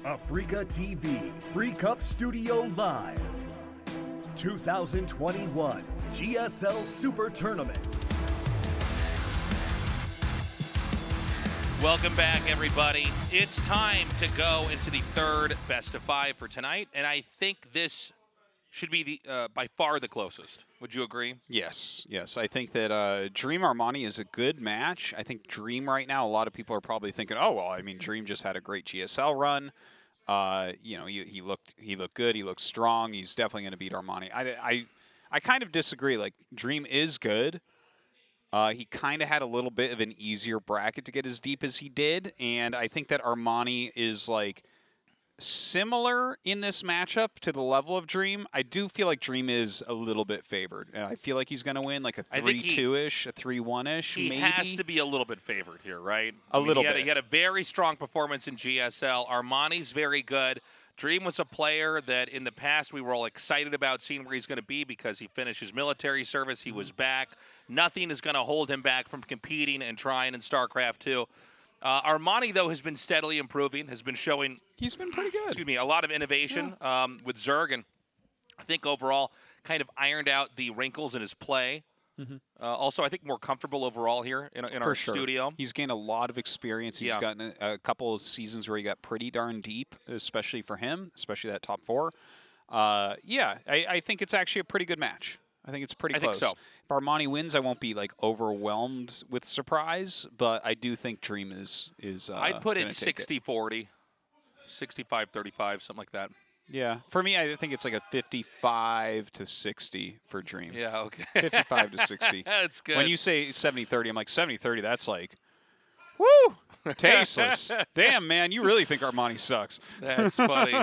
Africa TV, Free Cup Studio Live. 2021 GSL Super Tournament. Welcome back, everybody. It's time to go into the third best of five for tonight, and I think this should be the by far the closest. Would you agree? Yes. I think that Dream Armani is a good match. I think Dream right now, a lot of people are probably thinking, oh, well, I mean, Dream just had a great GSL run. You know, he looked good. He looked strong. He's definitely going to beat Armani. I kind of disagree. Like, Dream is good. He kind of had a little bit of an easier bracket to get as deep as he did, and I think that Armani is like similar in this matchup to the level of Dream. I do feel like Dream is a little bit favored, and I feel like he's going to win like a 3-2-ish, a 3-1-ish, maybe. He has to be a little bit favored here, right? A little bit. He had a very strong performance in GSL. Armani's very good. Dream was a player that in the past we were all excited about seeing where he's going to be because he finished his military service. He was back. Nothing is going to hold him back from competing and trying in StarCraft 2. Armani, though, has been steadily improving, has been showing... He's been pretty good. Excuse me, a lot of innovation with Zerg, and I think overall kind of ironed out the wrinkles in his play. Also, I think more comfortable overall here in our studio. He's gained a lot of experience. He's gotten a couple of seasons where he got pretty darn deep, especially for him, especially that top four. I think it's actually a pretty good match. I think it's pretty close. I think so. If Armani wins, I won't be like overwhelmed with surprise, but I do think Dream is I'd put it 60-40, 65-35, something like that. Yeah, for me, I think it's like a 55-60 for Dream. Yeah, okay. 55-60. That's good. When you say 70-30, I'm like 70-30. That's like, woo, tasteless. Damn, man, you really think Armani sucks. That's funny.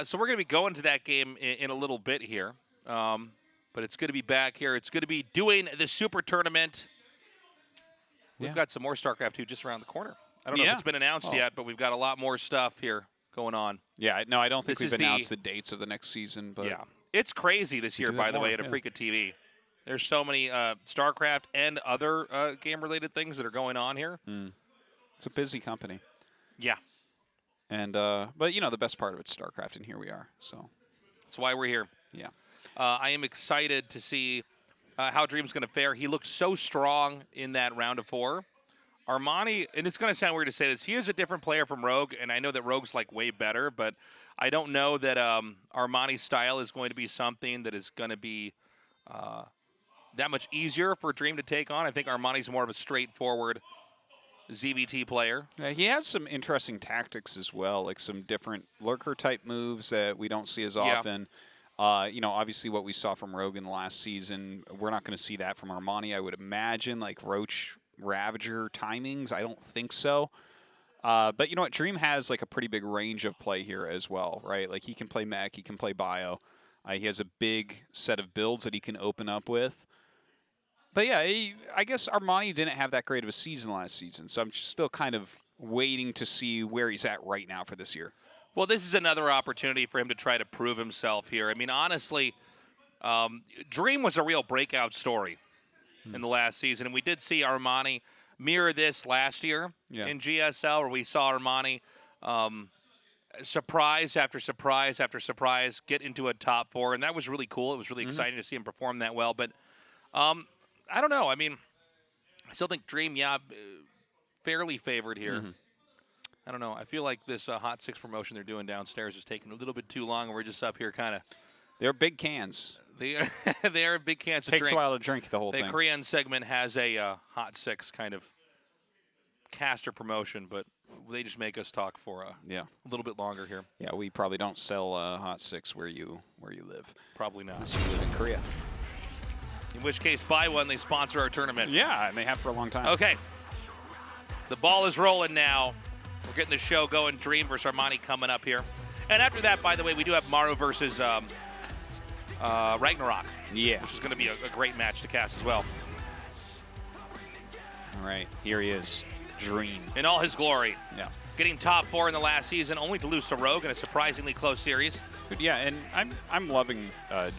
So we're going to be going to that game in a little bit here. But it's good to be back here. It's good to be doing the Super Tournament. We've got some more StarCraft 2 just around the corner. I don't know if it's been announced yet, but we've got a lot more stuff here going on. Yeah, no, I don't think we've announced the dates of the next season. But yeah, it's crazy this year, by the way, at Africa TV. There's so many StarCraft and other game-related things that are going on here. It's a busy company. Yeah. And but, you know, the best part of it's StarCraft, and here we are. So that's why we're here. Yeah. I am excited to see how Dream's going to fare. He looked so strong in that round of 4. Armani, and it's going to sound weird to say this, he is a different player from Rogue, and I know that Rogue's like way better, but I don't know that Armani's style is going to be something that is going to be that much easier for Dream to take on. I think Armani's more of a straightforward ZVT player. Yeah, he has some interesting tactics as well, like some different lurker-type moves that we don't see as often. You know, obviously what we saw from Rogue in the last season, we're not going to see that from Armani, I would imagine, like Roach Ravager timings. I don't think so. But you know what? Dream has like a pretty big range of play here as well, right? Like he can play mech, he can play bio. He has a big set of builds that he can open up with. But yeah, I guess Armani didn't have that great of a season last season, so I'm still kind of waiting to see where he's at right now for this year. Well, this is another opportunity for him to try to prove himself here. I mean, honestly, Dream was a real breakout story in the last season, and we did see Armani mirror this last year in GSL, where we saw Armani surprise after surprise after surprise get into a top 4, and that was really cool. It was really exciting to see him perform that well. But I don't know. I mean, I still think Dream, fairly favored here. I don't know. I feel like this Hot 6 promotion they're doing downstairs is taking a little bit too long, and we're just up here kind of... They're big cans. They are big cans to drink. Takes a while to drink the whole thing. The Korean segment has a Hot 6 kind of caster promotion, but they just make us talk for a little bit longer here. Yeah, we probably don't sell Hot 6 where you live. Probably not. Unless you live in Korea. In which case, ByuN, they sponsor our tournament. Yeah, and they have for a long time. Okay. The ball is rolling now. We're getting the show going. Dream versus Armani coming up here. And after that, by the way, we do have Maru versus RagnaroK. Yeah. Which is going to be a great match to cast as well. All right, here he is, Dream. In all his glory. Yeah. Getting top 4 in the last season, only to lose to Rogue in a surprisingly close series. But yeah, and I'm loving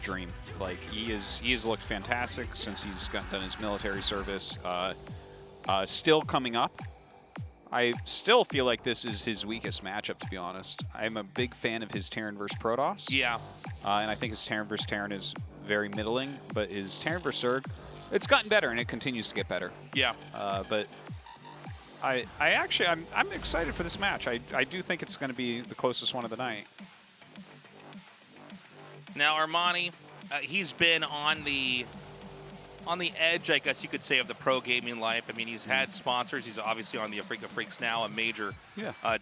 Dream. Like he has looked fantastic since he's done his military service. Still coming up. I still feel like this is his weakest matchup, to be honest. I'm a big fan of his Terran versus Protoss. Yeah. And I think his Terran versus Terran is very middling, but his Terran versus Zerg, it's gotten better, and it continues to get better. Yeah. But I'm excited for this match. I do think it's going to be the closest one of the night. Now Armani, he's been on the edge, I guess you could say, of the pro gaming life. I mean, he's had sponsors. He's obviously on the Africa Freaks now, a major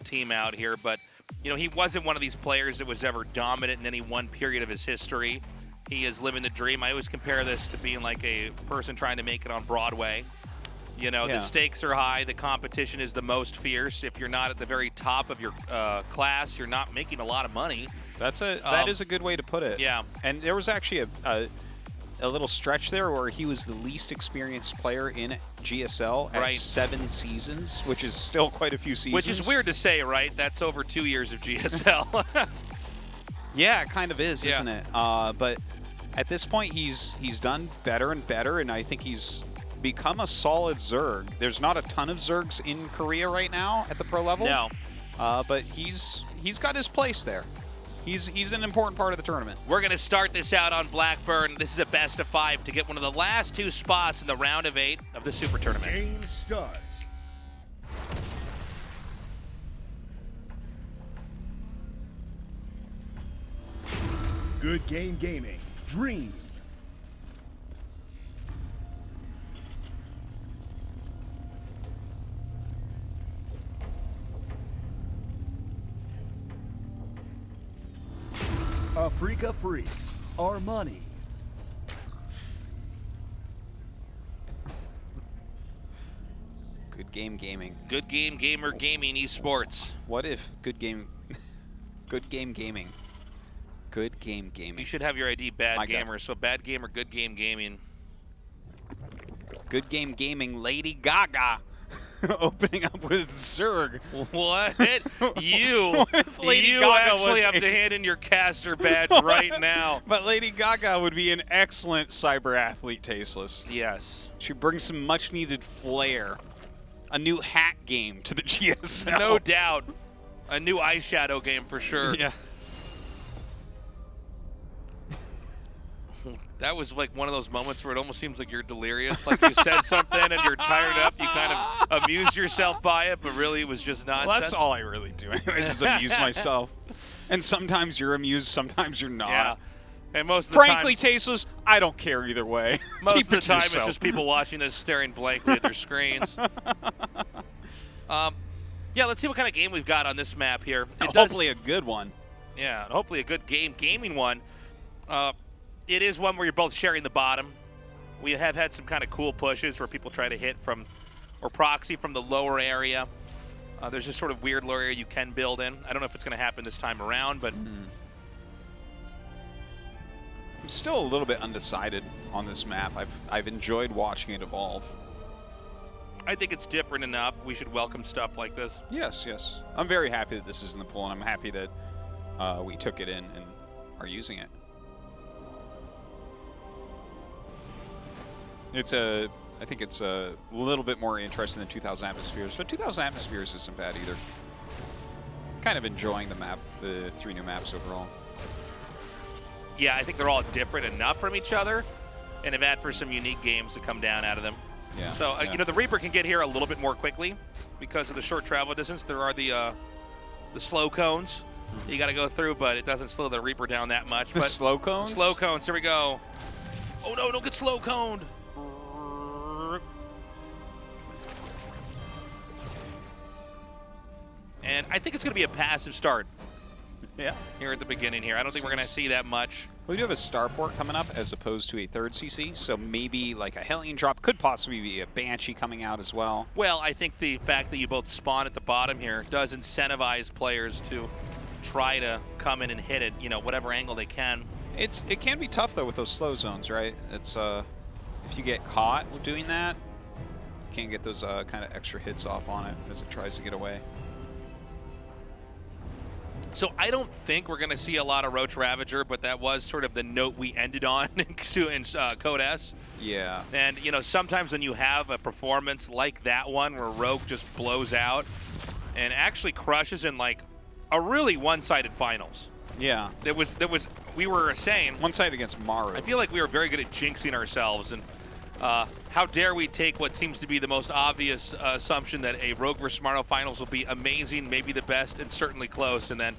team out here. But, you know, he wasn't one of these players that was ever dominant in any one period of his history. He is living the dream. I always compare this to being like a person trying to make it on Broadway. You know, the stakes are high. The competition is the most fierce. If you're not at the very top of your class, you're not making a lot of money. That is a good way to put it. Yeah. And there was actually a little stretch there where he was the least experienced player in GSL at 7 seasons, which is still quite a few seasons. Which is weird to say, right? That's over 2 years of GSL. Yeah, it kind of is, isn't it? But at this point, he's done better and better, and I think he's become a solid Zerg. There's not a ton of Zergs in Korea right now at the pro level. No. But he's got his place there. He's an important part of the tournament. We're going to start this out on Blackburn. This is a best of 5 to get one of the last 2 spots in the round of 8 of the Super Tournament. Game starts. Good Game Gaming. Dream. Africa Freaks. Armani. Good Game Gaming. Good Game Gamer Gaming Esports. What if Good Game Gaming? Good Game Gaming. You should have your ID Bad Gamer. So Bad Gamer, Good Game Gaming. Good Game Gaming, Lady Gaga. Opening up with Zerg. What? You Lady Gaga actually have to hand in your caster badge right now. But Lady Gaga would be an excellent cyber athlete, Tasteless. Yes. She brings some much needed flair. A new hat game to the GSL. No doubt. A new eyeshadow game for sure. Yeah. That was like one of those moments where it almost seems like you're delirious. Like you said something and you're tired up. You kind of amused yourself by it, but really it was just nonsense. Well, that's all I really do anyways, is amuse myself. And sometimes you're amused, sometimes you're not. Yeah. And most of the Frankly, Tasteless, I don't care either way. Most Keep of the time yourself. it's just people watching this staring blankly at their screens. Yeah, let's see what kind of game we've got on this map here. Hopefully a good one. Yeah, hopefully a good gaming one. It is one where you're both sharing the bottom. We have had some kind of cool pushes where people try to hit from, or proxy from the lower area. There's this sort of weird lower area you can build in. I don't know if it's going to happen this time around, but... I'm still a little bit undecided on this map. I've enjoyed watching it evolve. I think it's different enough. We should welcome stuff like this. Yes, yes. I'm very happy that this is in the pool, and I'm happy that we took it in and are using it. I think it's a little bit more interesting than 2,000 Atmospheres, but 2,000 Atmospheres isn't bad either. Kind of enjoying the map, the 3 new maps overall. Yeah, I think they're all different enough from each other, and have had for some unique games to come down out of them. Yeah. So, you know, the Reaper can get here a little bit more quickly because of the short travel distance. There are the slow cones you got to go through, but it doesn't slow the Reaper down that much. The but slow cones? Slow cones, here we go. Oh no, don't get slow coned. And I think it's going to be a passive start. Yeah. Here at the beginning here. I don't think we're going to see that much. We do have a starport coming up as opposed to a 3rd CC, so maybe like a Hellion drop, could possibly be a Banshee coming out as well. Well, I think the fact that you both spawn at the bottom here does incentivize players to try to come in and hit it, you know, whatever angle they can. It can be tough though with those slow zones, right? It's if you get caught doing that, you can't get those kind of extra hits off on it as it tries to get away. So I don't think we're going to see a lot of Roach Ravager, but that was sort of the note we ended on in Code S. Yeah. And, you know, sometimes when you have a performance like that one where Rogue just blows out and actually crushes in, like, a really one-sided finals. Yeah. We were saying. One side against Maru. I feel like we were very good at jinxing ourselves. And how dare we take what seems to be the most obvious assumption that a Rogue vs. Marno finals will be amazing, maybe the best, and certainly close, and then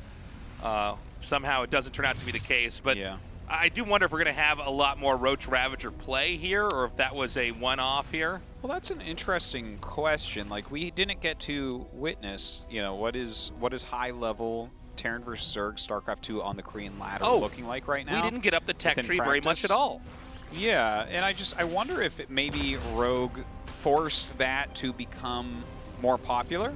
somehow it doesn't turn out to be the case. But yeah. I do wonder if we're going to have a lot more Roach Ravager play here, or if that was a one-off here. Well, that's an interesting question. Like, we didn't get to witness, you know, what is high-level Terran versus Zerg StarCraft 2 on the Korean ladder looking like right now. We didn't get up the tech tree very much at all. Yeah, and I wonder if maybe Rogue forced that to become more popular.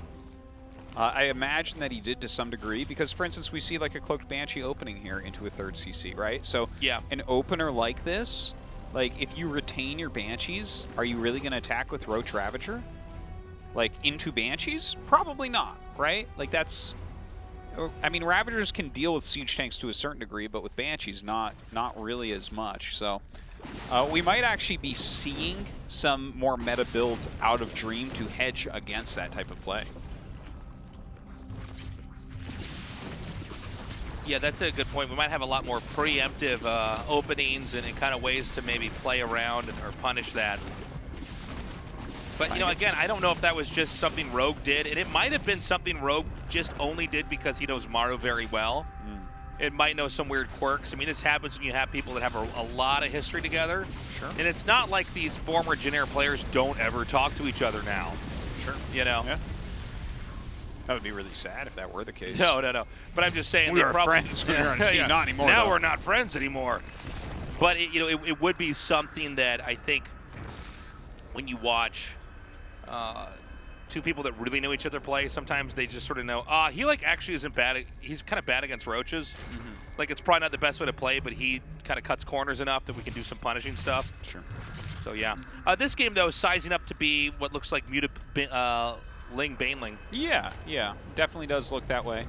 I imagine that he did to some degree because, for instance, we see like a Cloaked Banshee opening here into a third CC, right? So yeah, an opener like this, like if you retain your Banshees, are you really going to attack with Roach Ravager? Like into Banshees? Probably not, right? Like that's... I mean, Ravagers can deal with siege tanks to a certain degree, but with Banshees, not really as much. So we might actually be seeing some more meta builds out of Dream to hedge against that type of play. Yeah, that's a good point. We might have a lot more preemptive openings and kind of ways to maybe play around or punish that. But, you know, again, I don't know if that was just something Rogue did, and it might have been something Rogue just only did because he knows Maru very well. It might know some weird quirks. I mean, this happens when you have people that have a lot of history together. Sure. And it's not like these former Jin Air players don't ever talk to each other now. Sure. You know? Yeah. That would be really sad if that were the case. No. But I'm just saying we they were probably, friends. We were not anymore. Now though. we're not friends anymore. But it would be something that I think when you watch two people that really know each other play, sometimes they just sort of know, he like actually isn't bad. He's kind of bad against roaches. Like it's probably not the best way to play, but he kind of cuts corners enough that we can do some punishing stuff. Sure. So yeah. This game though is sizing up to be what looks like muted Ling Baneling. Yeah, definitely does look that way.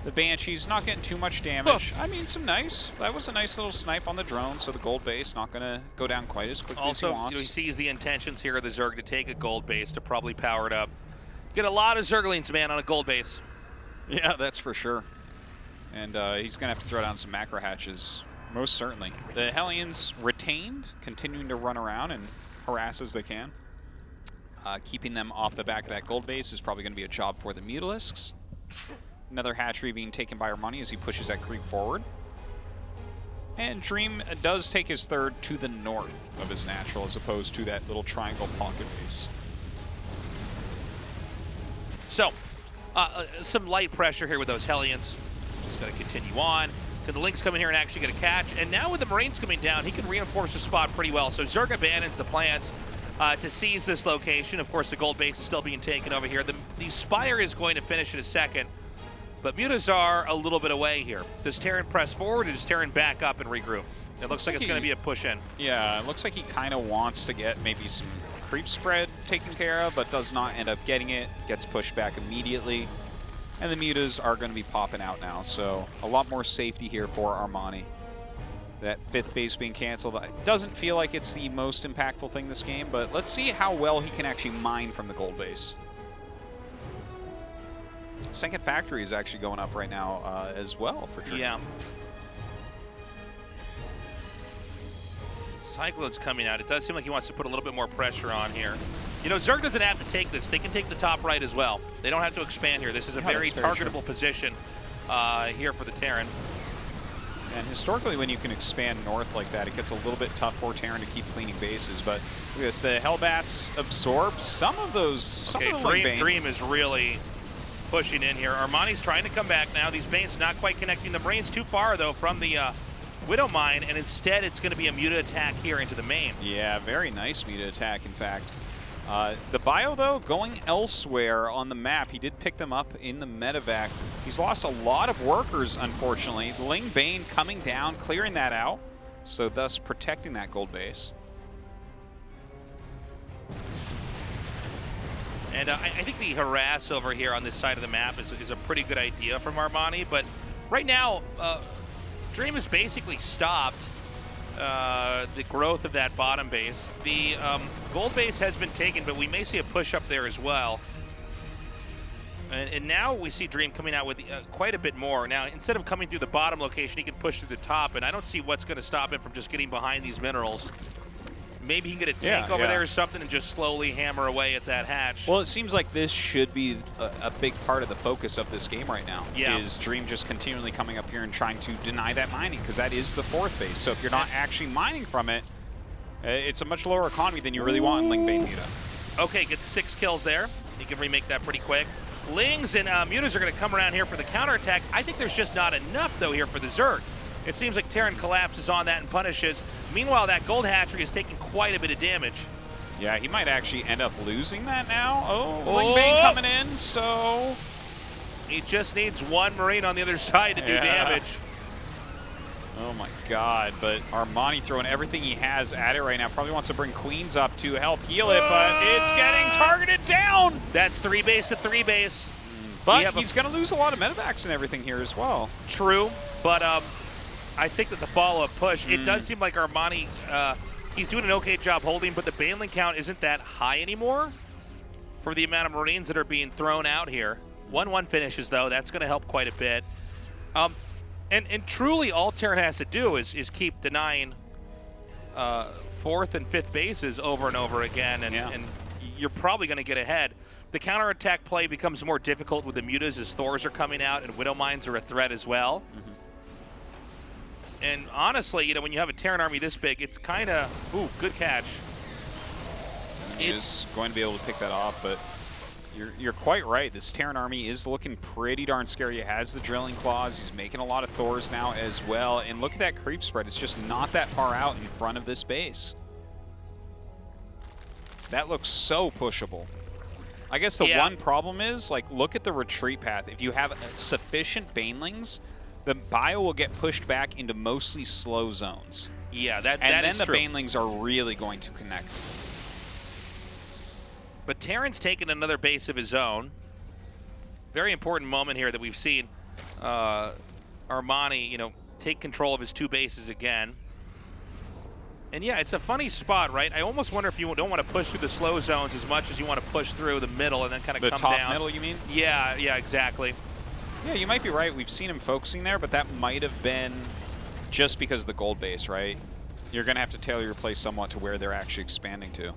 The Banshee's not getting too much damage. I mean, that was a nice little snipe on the drone, so the gold base not going to go down quite as quickly as he wants. Also, he sees the intentions here of the Zerg to take a gold base to probably power it up. Get a lot of Zerglings, man, on a gold base. Yeah, that's for sure. And he's going to have to throw down some macro hatches, most certainly. The Hellions retained, continuing to run around and harass as they can. Keeping them off the back of that gold base is probably going to be a job for the Mutalisks. Another hatchery being taken by Armani as he pushes that creep forward. And Dream does take his third to the north of his natural as opposed to that little triangle pocket base. So, some light pressure here with those Hellions. Just going to continue on. Can the Lynx come in here and actually get a catch? And now with the Marines coming down, he can reinforce the spot pretty well. So Zerg abandons the plans to seize this location. Of course, the gold base is still being taken over here. The Spire is going to finish in a second. But Mutas are a little bit away here. Does Terran press forward or does Terran back up and regroup? It looks like it's going to be a push in. Yeah, it looks like he kind of wants to get maybe some creep spread taken care of, but does not end up getting it. Gets pushed back immediately. And the Mutas are going to be popping out now, so a lot more safety here for Armani. That fifth base being canceled, it doesn't feel like it's the most impactful thing this game, but let's see how well he can actually mine from the gold base. Second factory is actually going up right now as well for sure. Yeah. Cyclone's coming out. It does seem like he wants to put a little bit more pressure on here. You know, Zerg doesn't have to take this. They can take the top right as well. They don't have to expand here. This is a very targetable position here for the Terran. And historically, when you can expand north like that, it gets a little bit tough for Terran to keep cleaning bases. But look at this, the Hellbats absorb some of those. Okay, Dream is really pushing in here. Armani's trying to come back now. These Banes not quite connecting. The Marines too far, though, from the Widow Mine, and instead it's going to be a Muta attack here into the main. Yeah, very nice Muta attack, in fact. The Bio, though, going elsewhere on the map. He did pick them up in the medevac. He's lost a lot of workers, unfortunately. Ling Bane coming down, clearing that out, so thus protecting that gold base. And I think the harass over here on this side of the map is a pretty good idea from Armani, but right now, Dream has basically stopped the growth of that bottom base. The gold base has been taken, but we may see a push up there as well. And now we see Dream coming out with quite a bit more. Now, instead of coming through the bottom location, he can push through the top, and I don't see what's going to stop him from just getting behind these minerals. Maybe he can get a tank over there or something and just slowly hammer away at that hatch. Well, it seems like this should be a big part of the focus of this game right now. Yeah. Is Dream just continually coming up here and trying to deny that mining, because that is the fourth base. So if you're not actually mining from it, it's a much lower economy than you really want in Ling Bane Muta. Okay, gets 6 kills there. He can remake that pretty quick. Lings and Mutas are going to come around here for the counterattack. I think there's just not enough, though, here for the Zerg. It seems like Terran collapses on that and punishes. Meanwhile, that gold hatchery is taking quite a bit of damage. Yeah, he might actually end up losing that now. Oh, Ling Bane coming in, so... He just needs one Marine on the other side to do damage. Oh my god, but Armani throwing everything he has at it right now. Probably wants to bring Queens up to help heal it, but it's getting targeted down! That's 3 base to 3 base. But he's going to lose a lot of medevacs and everything here as well. True, but I think that the follow-up push, it does seem like Armani, he's doing an okay job holding, but the Baneling count isn't that high anymore for the amount of Marines that are being thrown out here. 1-1 finishes, though. That's going to help quite a bit. And truly, all Terran has to do is keep denying 4th and 5th bases over and over again, and you're probably going to get ahead. The counterattack play becomes more difficult with the Mutas as Thors are coming out, and Widow Mines are a threat as well. And honestly, you know, when you have a Terran army this big, it's kind of, ooh, good catch. He is going to be able to pick that off, but you're quite right. This Terran army is looking pretty darn scary. He has the drilling claws. He's making a lot of Thors now as well. And look at that creep spread. It's just not that far out in front of this base. That looks so pushable. I guess the one problem is, like, look at the retreat path. If you have sufficient Banelings, the bio will get pushed back into mostly slow zones. Yeah, that and is then true. the Banelings are really going to connect. But Terran's taken another base of his own. Very important moment here that we've seen Armani, you know, take control of his 2 bases again. And yeah, it's a funny spot, right? I almost wonder if you don't want to push through the slow zones as much as you want to push through the middle and then kind of come down. The top middle, you mean? Yeah, exactly. Yeah, you might be right. We've seen him focusing there, but that might have been just because of the gold base, right? You're going to have to tailor your play somewhat to where they're actually expanding to. I'm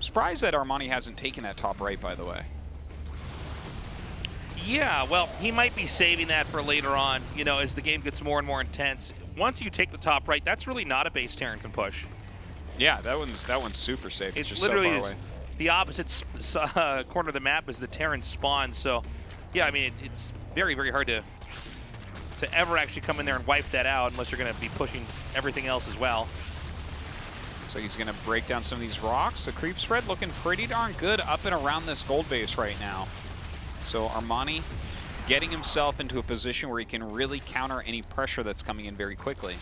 surprised that Armani hasn't taken that top right, by the way. Yeah, well, he might be saving that for later on, you know, as the game gets more and more intense. Once you take the top right, that's really not a base Terran can push. Yeah, that one's super safe. It's just literally so far away. The opposite corner of the map is the Terran spawn. So, yeah, I mean, it's very, very hard to ever actually come in there and wipe that out unless you're going to be pushing everything else as well. So he's going to break down some of these rocks. The creep spread looking pretty darn good up and around this gold base right now. So Armani getting himself into a position where he can really counter any pressure that's coming in very quickly.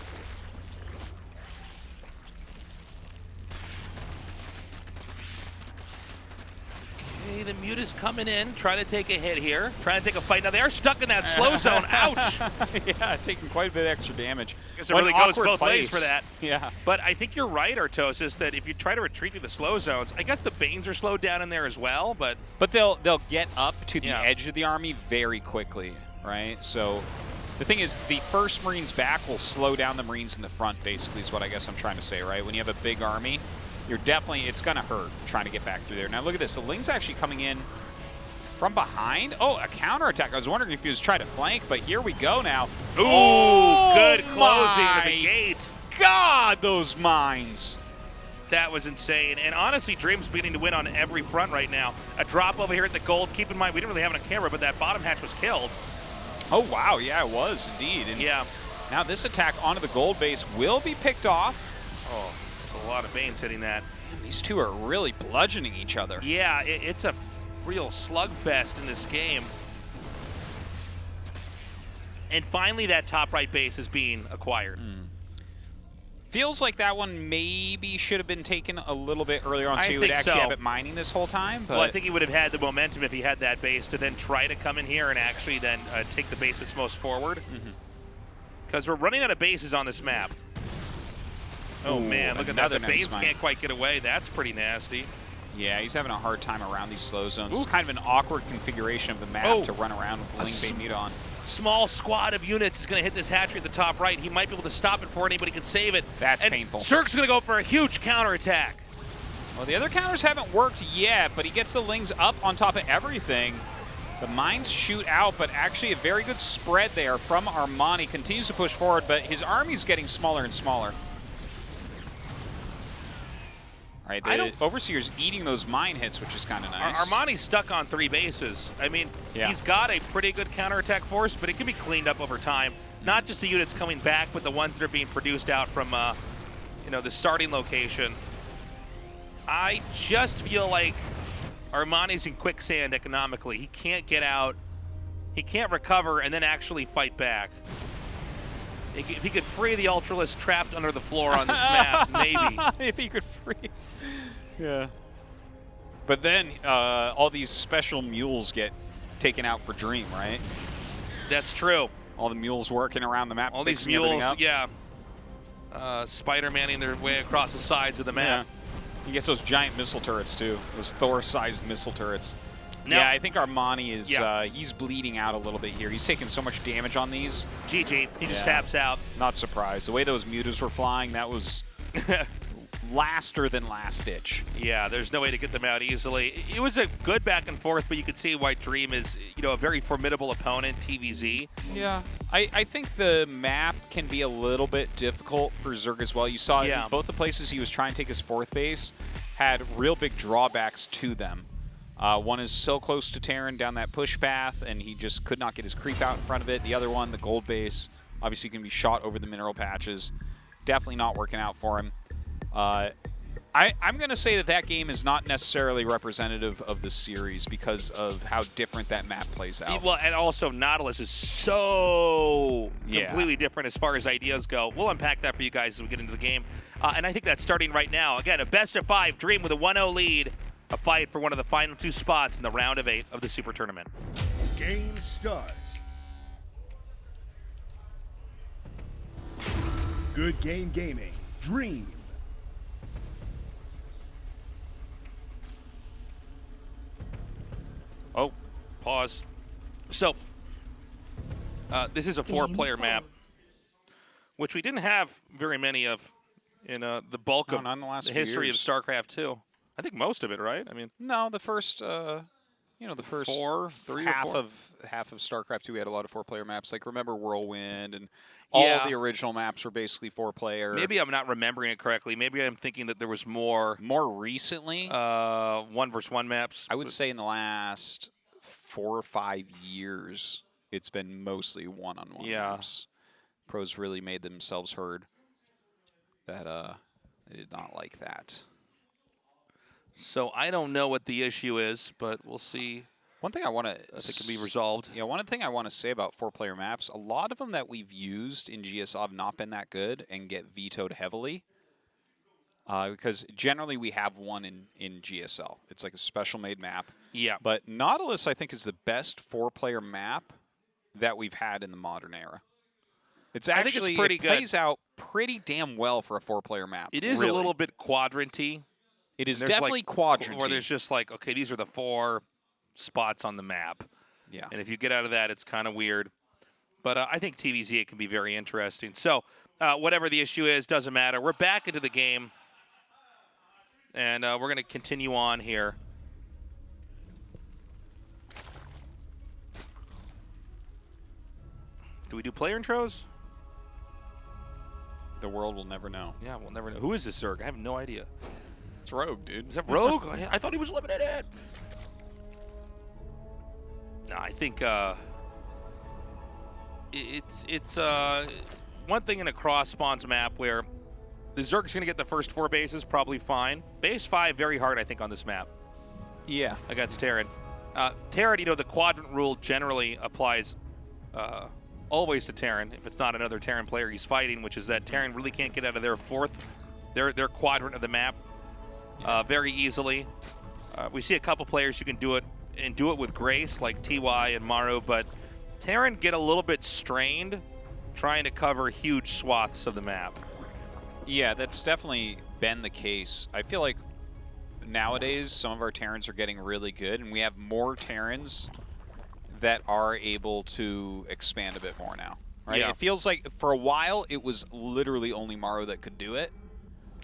Okay, the Muta's coming in, trying to take a hit here, trying to take a fight. Now they are stuck in that slow zone. Ouch! Yeah, taking quite a bit of extra damage. I guess it really goes both ways for that. Yeah. But I think you're right, Artosis, that if you try to retreat through the slow zones, I guess the Banes are slowed down in there as well, but they'll get up to the edge of the army very quickly, right? So the thing is, the first Marines back will slow down the Marines in the front, basically, is what I guess I'm trying to say, right? When you have a big army, you're definitely, it's going to hurt trying to get back through there. Now look at this, the Ling's actually coming in from behind. Oh, a counterattack. I was wondering if he was trying to flank, but here we go now. Ooh, oh, good closing of the gate. God, those mines. That was insane. And honestly, Dream's beginning to win on every front right now. A drop over here at the gold. Keep in mind, we didn't really have it on camera, but that bottom hatch was killed. Oh, wow. Yeah, it was indeed. And yeah. Now this attack onto the gold base will be picked off. Oh, a lot of Banes hitting that. Man, these two are really bludgeoning each other. Yeah, it's a real slugfest in this game. And finally, that top right base is being acquired. Feels like that one maybe should have been taken a little bit earlier on, so I he would think actually so. have it mining this whole time. But Well, I think he would have had the momentum if he had that base to then try to come in here and actually then take the base that's most forward. Because we're running out of bases on this map. Oh, man, look at that. The nice Banes mine. can't quite get away. That's pretty nasty. Yeah, he's having a hard time around these slow zones. Ooh. It's kind of an awkward configuration of the map Oh. to run around with the Ling Bane Mute on. Small squad of units is going to hit this hatchery at the top right. He might be able to stop it before anybody can save it. That's and painful. Zerg's going to go for a huge counterattack. Well, the other counters haven't worked yet, but he gets the Lings up on top of everything. The mines shoot out, but actually a very good spread there from Armani. Continues to push forward, but his army's getting smaller and smaller. All right, the Overseer's eating those mine hits, which is kind of nice. Armani's stuck on 3 bases. I mean, he's got a pretty good counterattack force, but it can be cleaned up over time. Not just the units coming back, but the ones that are being produced out from, the starting location. I just feel like Armani's in quicksand economically. He can't get out. He can't recover and then actually fight back. If he could free the Ultralisk trapped under the floor on this map, maybe. If he could free. Yeah. But then all these special mules get taken out for Dream, right? That's true. All the mules working around the map. All these mules, yeah. Spider-Manning their way across the sides of the map. Yeah. He gets those giant missile turrets, too. Those Thor-sized missile turrets. Now, yeah, I think Armani is he's bleeding out a little bit here. He's taking so much damage on these. GG. He just taps out. Not surprised. The way those mutas were flying, that was laster than last ditch. Yeah, there's no way to get them out easily. It was a good back and forth, but you could see why Dream is, a very formidable opponent, TVZ. Yeah. I think the map can be a little bit difficult for Zerg as well. You saw both the places he was trying to take his 4th base had real big drawbacks to them. One is so close to Terran down that push path, and he just could not get his creep out in front of it. The other one, the gold base, obviously can be shot over the mineral patches. Definitely not working out for him. I'm going to say that game is not necessarily representative of the series because of how different that map plays out. Well, and also Nautilus is so completely different as far as ideas go. We'll unpack that for you guys as we get into the game. And I think that's starting right now. Again, a best-of-5 Dream with a 1-0 lead. A fight for one of the final 2 spots in the round of 8 of the Super Tournament. Game starts. Good game gaming. Dream. Oh, pause. So, this is a 4-player map, which we didn't have very many of in the bulk of the history of StarCraft 2. I think most of it, right? I mean, no, the first, the first half of StarCraft 2, we had a lot of 4-player maps. Like, remember Whirlwind and all the original maps were basically 4-player. Maybe I'm not remembering it correctly. Maybe I'm thinking that there was more recently. 1v1 maps. I would say in the last 4 or 5 years, it's been mostly one-on-one maps. Pros really made themselves heard. That they did not like that. So I don't know what the issue is, but we'll see. One thing I want to if it can be resolved. Yeah, one thing I want to say about 4-player maps, a lot of them that we've used in GSL have not been that good and get vetoed heavily. Because generally we have one in GSL. It's like a special made map. Yeah. But Nautilus, I think, is the best 4-player map that we've had in the modern era. It's actually, I think it's pretty good. It plays out pretty damn well for a 4-player map. It is a little bit quadrant-y. It is definitely quadrant-y. Where there's just like, okay, these are the 4 spots on the map. Yeah. And if you get out of that, it's kind of weird. But I think TVZ, it can be very interesting. So whatever the issue is, doesn't matter. We're back into the game. And we're going to continue on here. Do we do player intros? The world will never know. Yeah, we'll never know. Who is this Zerg? I have no idea. It's Rogue, dude. Is that Rogue? I thought he was limited. No, I think it's one thing in a cross spawns map where the Zerg's going to get the first 4 bases, probably fine. Base 5, very hard, I think, on this map. Yeah. Against Terran. Terran, the quadrant rule generally applies always to Terran, if it's not another Terran player he's fighting, which is that Terran really can't get out of their their quadrant of the map very easily. We see a couple players who can do it and do it with grace, like TY and Maru, but Terran get a little bit strained trying to cover huge swaths of the map. Yeah, that's definitely been the case. I feel like nowadays some of our Terrans are getting really good, and we have more Terrans that are able to expand a bit more now. Right? Yeah. It feels like for a while it was literally only Maru that could do it.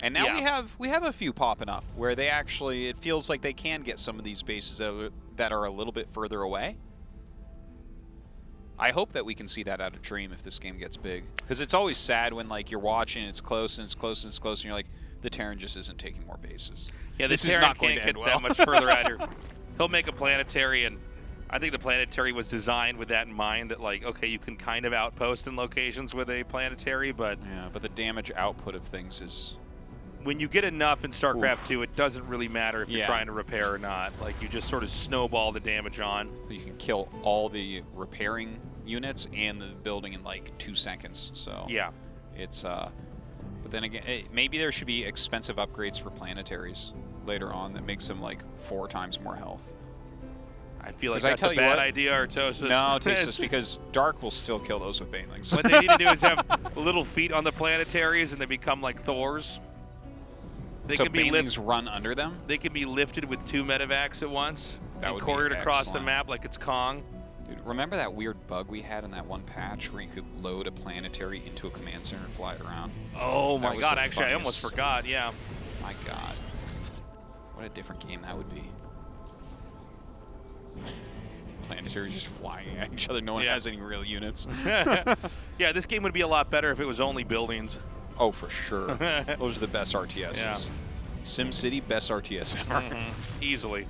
And now we have a few popping up where they actually, it feels like they can get some of these bases that are a little bit further away. I hope that we can see that out of Dream if this game gets big. Because it's always sad when like you're watching, it's close and it's close and it's close, and you're like, the Terran just isn't taking more bases. Yeah, this Terran is not can't going to get end well. that much further out here. He'll make a planetary, and I think the planetary was designed with that in mind, that like, okay, you can kind of outpost in locations with a planetary, but Yeah, but the damage output of things is... when you get enough in StarCraft 2, it doesn't really matter if you're Yeah. trying to repair or not. Like, you just sort of snowball the damage on. You can kill all the repairing units and the building in like 2 seconds. So Yeah. it's but then again, maybe there should be expensive upgrades for planetaries later on that makes them like 4 times more health. I feel like 'Cause I that's tell a you bad what- idea, Artosis. No, Tasis, because Dark will still kill those with Banelings. What they need to do is have little feet on the planetaries, and they become like Thors. They so can be Banelings run under them? They can be lifted with 2 medevacs at once That and would be couriered across the excellent. map like it's Kong. Dude, remember that weird bug we had in that one patch where you could load a planetary into a command center and fly it around? Oh That my was god, the actually I almost funniest. forgot, yeah. My god. What a different game that would be. Planetaries just flying at each other. No one Yeah. has any real units. Yeah, this game would be a lot better if it was only buildings. Oh, for sure. Those are the best RTSs. Yeah. SimCity, best RTS ever. Easily.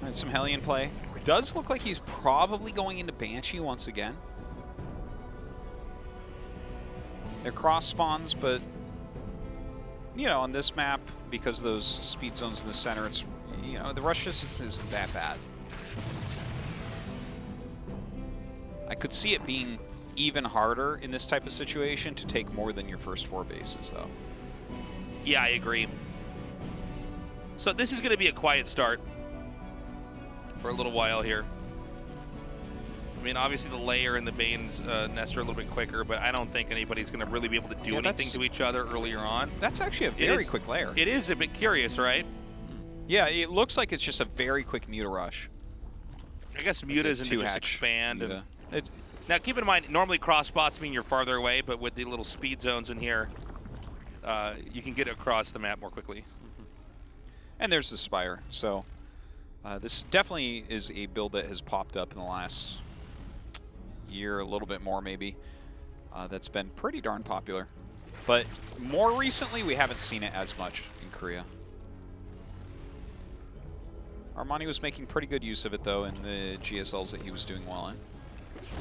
All right, some Hellion play. Does look like he's probably going into Banshee once again. They're cross spawns, but you know, on this map, because of those speed zones in the center, it's, you know, the rush distance isn't that bad. I could see it being even harder in this type of situation to take more than your first 4 bases, though. Yeah, I agree. So this is going to be a quiet start for a little while here. I mean, obviously the layer and the Bane's nest are a little bit quicker, but I don't think anybody's going to really be able to do anything to each other earlier on. That's actually a very quick layer. It is a bit curious, right? Yeah, it looks like it's just a very quick Muta rush. I guess mutas and to just two-hatch expand. Muta. And now, keep in mind, normally cross spots mean you're farther away, but with the little speed zones in here, you can get across the map more quickly. And there's the Spire. So this definitely is a build that has popped up in the last year, a little bit more maybe. That's been pretty darn popular. But more recently, we haven't seen it as much in Korea. Armani was making pretty good use of it, though, in the GSLs that he was doing well in.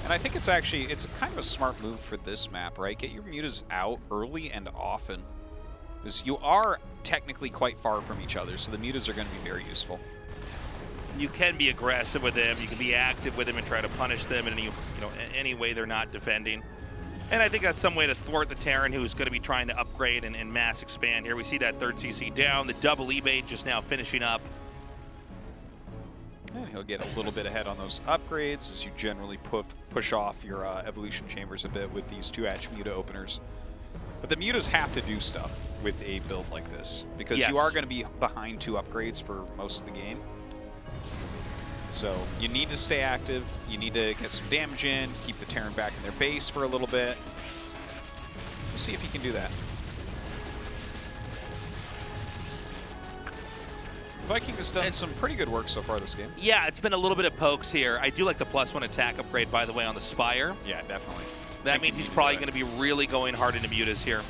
And I think it's actually, it's kind of a smart move for this map, right? Get your mutas out early and often. Because you are technically quite far from each other, so the mutas are going to be very useful. You can be aggressive with them. You can be active with them and try to punish them in any way they're not defending. And I think that's some way to thwart the Terran who's going to be trying to upgrade and mass expand here. We see that 3rd CC down. The double E-bait just now finishing up. And he'll get a little bit ahead on those upgrades as you generally push off your evolution chambers a bit with these 2-hatch Muta openers. But the Mutas have to do stuff with a build like this, because you are going to be behind 2 upgrades for most of the game. So you need to stay active, you need to get some damage in, keep the Terran back in their base for a little bit. We'll see if you can do that. Viking has done some pretty good work so far this game. Yeah, it's been a little bit of pokes here. I do like the +1 attack upgrade, by the way, on the Spire. Yeah, definitely. That means he's probably going to be really going hard into mutas here.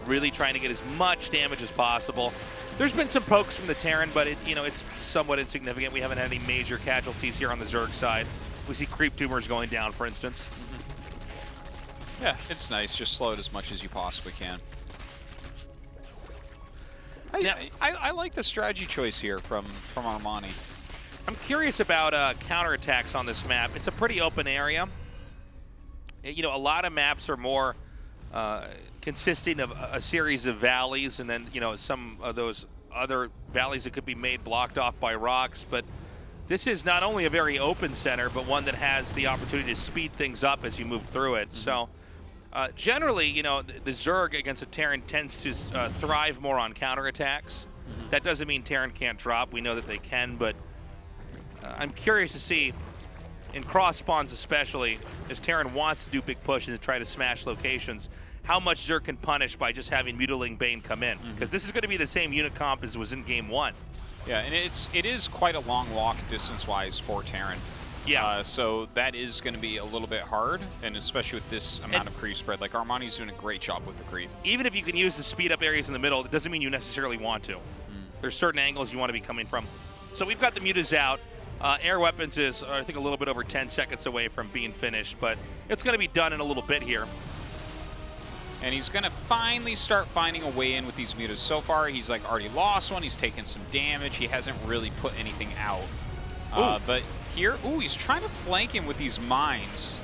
Really trying to get as much damage as possible. There's been some pokes from the Terran, but it's somewhat insignificant. We haven't had any major casualties here on the Zerg side. We see creep tumors going down, for instance. Yeah, it's nice. Just slow it as much as you possibly can. I like the strategy choice here from Armani. I'm curious about counterattacks on this map. It's a pretty open area. You know, a lot of maps are more consisting of a series of valleys, and then, you know, some of those other valleys that could be made blocked off by rocks. But this is not only a very open center, but one that has the opportunity to speed things up as you move through it. So generally, you know, the Zerg against a Terran tends to thrive more on counterattacks. That doesn't mean Terran can't drop. We know that they can, but I'm curious to see, in cross spawns especially, if Terran wants to do big pushes and try to smash locations, how much Zerg can punish by just having Mutilating Bane come in. Because this is going to be the same unit comp as was in Game 1. Yeah, and it is quite a long walk distance-wise for Terran. Yeah. So that is going to be a little bit hard, and especially with this amount of creep spread. Like, Armani's doing a great job with the creep. Even if you can use the speed up areas in the middle, it doesn't mean you necessarily want to. There's certain angles you want to be coming from. So we've got the mutas out. Air weapons is, I think, a little bit over 10 seconds away from being finished, but it's going to be done in a little bit here. And he's going to finally start finding a way in with these mutas. So far, he's like already lost one. He's taken some damage. He hasn't really put anything out. But here, he's trying to flank him with these mines.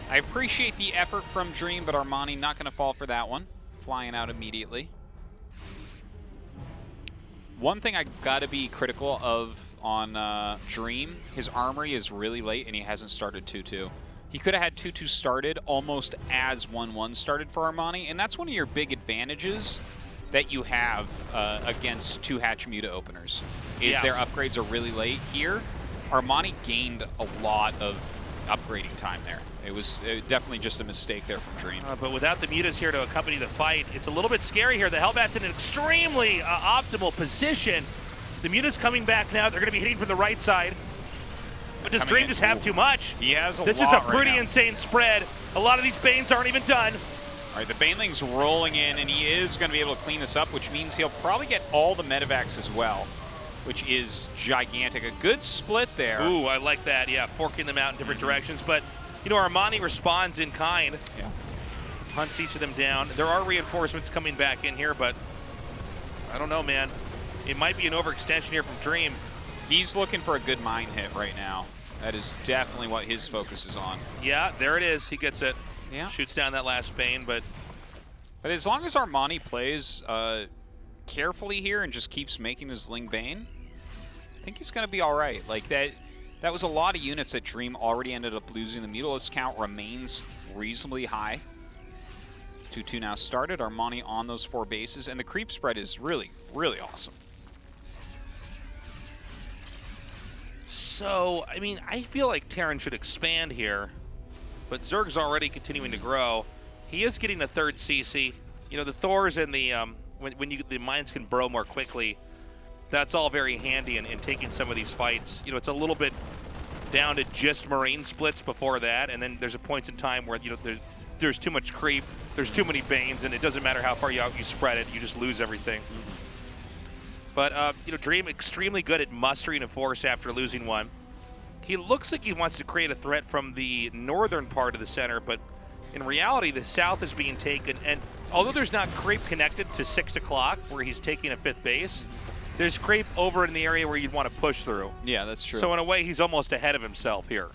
I appreciate the effort from Dream, but Armani not going to fall for that one. Flying out immediately. One thing I got to be critical of on Dream, his armory is really late, and he hasn't started 2-2. He could have had 2-2 started almost as 1-1 started for Armani, and that's one of your big advantages that you have against 2-hatch muta openers, is their upgrades are really late. Here, Armani gained a lot of upgrading time there. It was definitely just a mistake there from Dream. But without the mutas here to accompany the fight, it's a little bit scary here. The Hellbat's in an extremely optimal position. The mutas coming back now. They're going to be hitting from the right side. But does Dream just have too much? He has a lot. This is a pretty insane spread. A lot of these Banes aren't even done. All right, the Baneling's rolling in, and he is going to be able to clean this up, which means he'll probably get all the medevacs as well, which is gigantic. A good split there. Ooh, I like that. Yeah, forking them out in different directions. But, you know, Armani responds in kind. Yeah. Hunts each of them down. There are reinforcements coming back in here, but I don't know, man. It might be an overextension here from Dream. He's looking for a good mine hit right now. That is definitely what his focus is on. Yeah, there it is. He gets it. Yeah. Shoots down that last Bane, but as long as Armani plays carefully here and just keeps making his Ling Bane, I think he's going to be all right. Like, that was a lot of units that Dream already ended up losing. The Mutalist count remains reasonably high. 2-2 now started. Armani on those 4 bases, and the creep spread is really, really awesome. So, I mean, I feel like Terran should expand here, but Zerg's already continuing to grow. He is getting a 3rd CC. You know, the Thors and the the mines can burrow more quickly, that's all very handy in taking some of these fights. You know, it's a little bit down to just Marine splits before that, and then there's a point in time where, you know, there's too much creep, there's too many Banes, and it doesn't matter how far you spread it, you just lose everything. But, you know, Dream extremely good at mustering a force after losing one. He looks like he wants to create a threat from the northern part of the center, but in reality, the south is being taken. And although there's not creep connected to 6 o'clock, where he's taking a 5th base, there's creep over in the area where you'd want to push through. Yeah, that's true. So in a way, he's almost ahead of himself here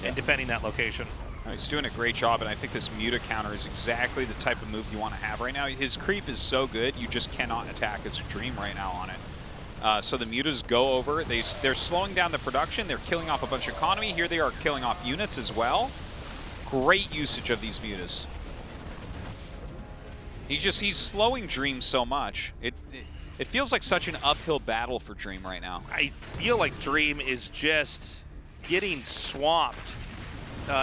in defending that location. He's doing a great job, and I think this Muta counter is exactly the type of move you want to have right now. His creep is so good, you just cannot attack his Dream right now on it. So the Mutas go over. They're slowing down the production. They're killing off a bunch of economy. Here they are killing off units as well. Great usage of these Mutas. He's slowing Dream so much. It feels like such an uphill battle for Dream right now. I feel like Dream is just getting swamped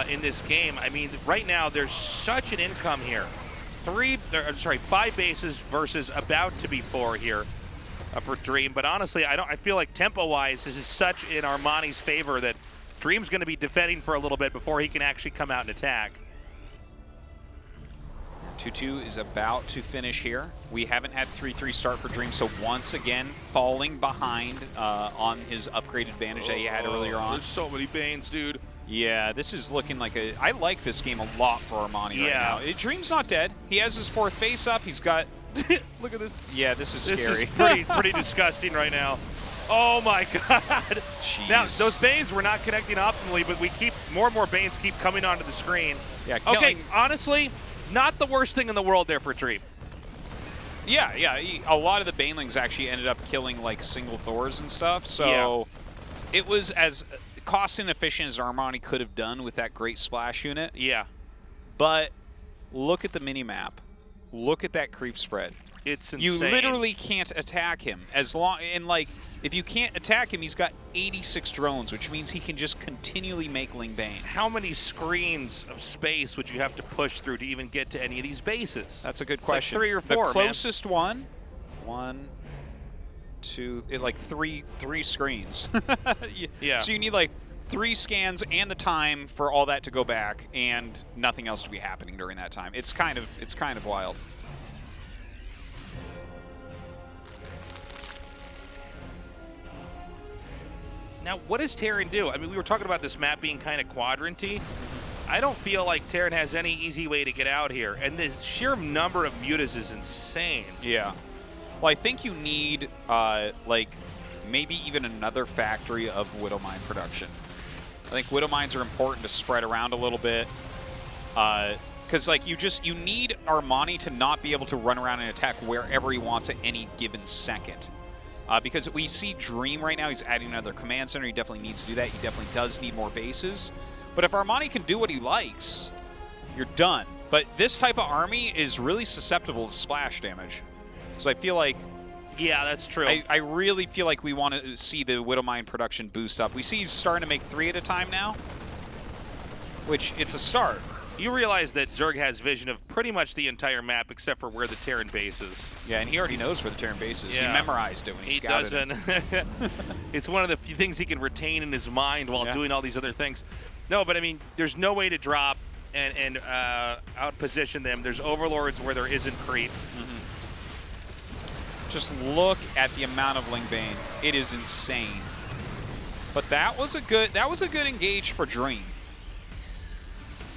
in this game. I mean, right now there's such an income here. 5 bases versus about to be 4 here for Dream. But honestly, I feel like tempo-wise, this is such in Armani's favor that Dream's going to be defending for a little bit before he can actually come out and attack. 2-2 is about to finish here. We haven't had 3-3 start for Dream, so once again, falling behind on his upgrade advantage that he had earlier on. There's so many Banes, dude. Yeah, this is looking like I like this game a lot for Armani right now. Dream's not dead. He has his 4th base up. He's got... Look at this. Yeah, this is scary. This is pretty disgusting right now. Oh my God. Jeez. Now, those Banes were not connecting optimally, but we keep more and more Banes keep coming onto the screen. Yeah, okay, honestly, not the worst thing in the world there for Dream. Yeah, a lot of the Banelings actually ended up killing like single Thors and stuff, so it was as cost inefficient as Armani could have done with that great splash unit. Yeah. But look at the mini-map. Look at that creep spread. It's insane. You literally can't attack him as long, and like, if you can't attack him, he's got 86 drones, which means he can just continually make Ling Bane. How many screens of space would you have to push through to even get to any of these bases? That's a good question. Like 3 or 4, the closest one, 1, 2, like three screens. Yeah. So you need like 3 scans and the time for all that to go back, and nothing else to be happening during that time. It's kind of wild. Now, what does Terran do? I mean, we were talking about this map being kind of quadrant-y. I don't feel like Terran has any easy way to get out here, and the sheer number of mutas is insane. Yeah. Well, I think you need, like, maybe even another factory of Widow Mine production. I think Widow Mines are important to spread around a little bit. Because, like, you need Armani to not be able to run around and attack wherever he wants at any given second. Because we see Dream right now, he's adding another command center. He definitely needs to do that. He definitely does need more bases. But if Armani can do what he likes, you're done. But this type of army is really susceptible to splash damage. So I feel like... Yeah, that's true. I really feel like we want to see the Widow Mine production boost up. We see he's starting to make 3 at a time now, which it's a start. You realize that Zerg has vision of pretty much the entire map except for where the Terran base is. Yeah, and he already knows where the Terran base is. Yeah. He memorized it when he scouted doesn't. It's one of the few things he can retain in his mind while doing all these other things. No, but I mean, there's no way to drop and out-position them. There's overlords where there isn't creep. Just look at the amount of Ling Bane. It is insane. But that was a good engage for Dream.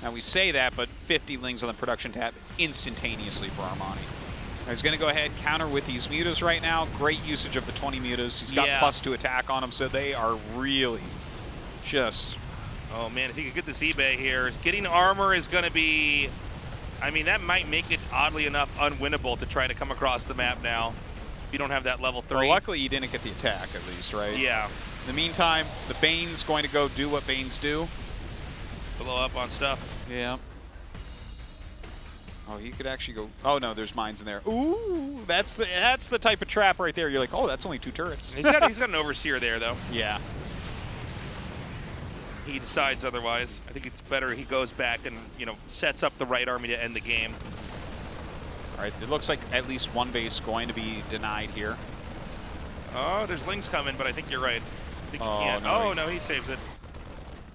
Now we say that, but 50 Lings on the production tab instantaneously for Armani. Now he's going to go ahead and counter with these mutas right now. Great usage of the 20 mutas. He's got +2 attack on them, so they are really just... Oh man, if he could get this eBay here, getting armor is going to be... I mean, that might make it, oddly enough, unwinnable to try to come across the map now. If you don't have that level 3. Well, luckily you didn't get the attack, at least, right? Yeah. In the meantime, the Bane's going to go do what Banes do. Blow up on stuff. Yeah. Oh, he could actually go... Oh, no, there's mines in there. Ooh, that's the type of trap right there. You're like, oh, that's only 2 turrets. He's got an overseer there, though. Yeah. He decides otherwise. I think it's better he goes back and, you know, sets up the right army to end the game. All right, it looks like at least one base going to be denied here. Oh, there's Lings coming, but I think you're right. I think he can't. No, no, he saves it.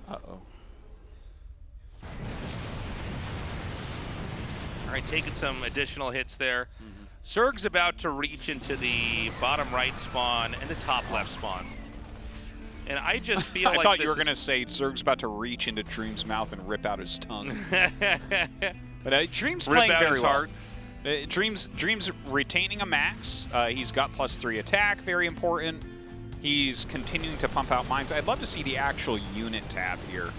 Uh-oh. All right, taking some additional hits there. Zerg's about to reach into the bottom right spawn and the top left spawn. And I just feel like I thought you were going to say Zerg's about to reach into Dream's mouth and rip out his tongue. But Dream's playing very well. Dream's retaining a max. He's got +3 attack, very important. He's continuing to pump out mines. I'd love to see the actual unit tab here.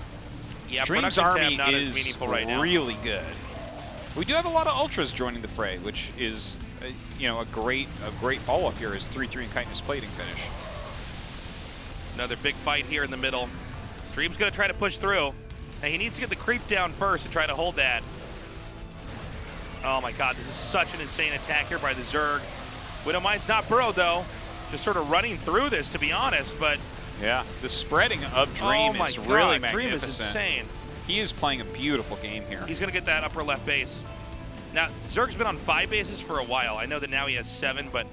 Yeah, Dream's army is right now. really good. We do have a lot of ultras joining the fray, which is, you know, a great follow-up here. Is 3-3 and chitinous plating finish. Another big fight here in the middle. Dream's going to try to push through. And he needs to get the creep down first to try to hold that. Oh my God, this is such an insane attack here by the Zerg. Widow Mine's not burrowed though. Just sort of running through this, to be honest, but... Yeah, the spreading of Dream is really magnificent. Dream is insane. He is playing a beautiful game here. He's going to get that upper left base. Now, Zerg's been on 5 bases for a while. I know that now he has 7, but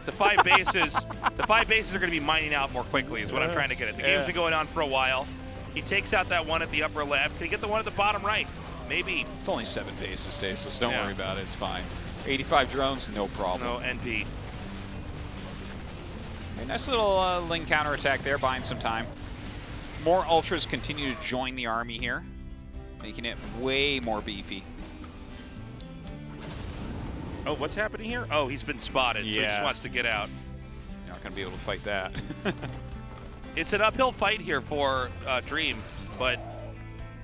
the 5 bases, the 5 bases are going to be mining out more quickly is what I'm trying to get at. The game's been going on for a while. He takes out that one at the upper left. Can he get the one at the bottom right? Maybe. It's only 7 bases, Stasis, so don't worry about it. It's fine. 85 drones, no problem. No NP. A nice little Ling counterattack there, buying some time. More Ultras continue to join the army here, making it way more beefy. Oh, what's happening here? Oh, he's been spotted, so he just wants to get out. You're not going to be able to fight that. It's an uphill fight here for Dream, but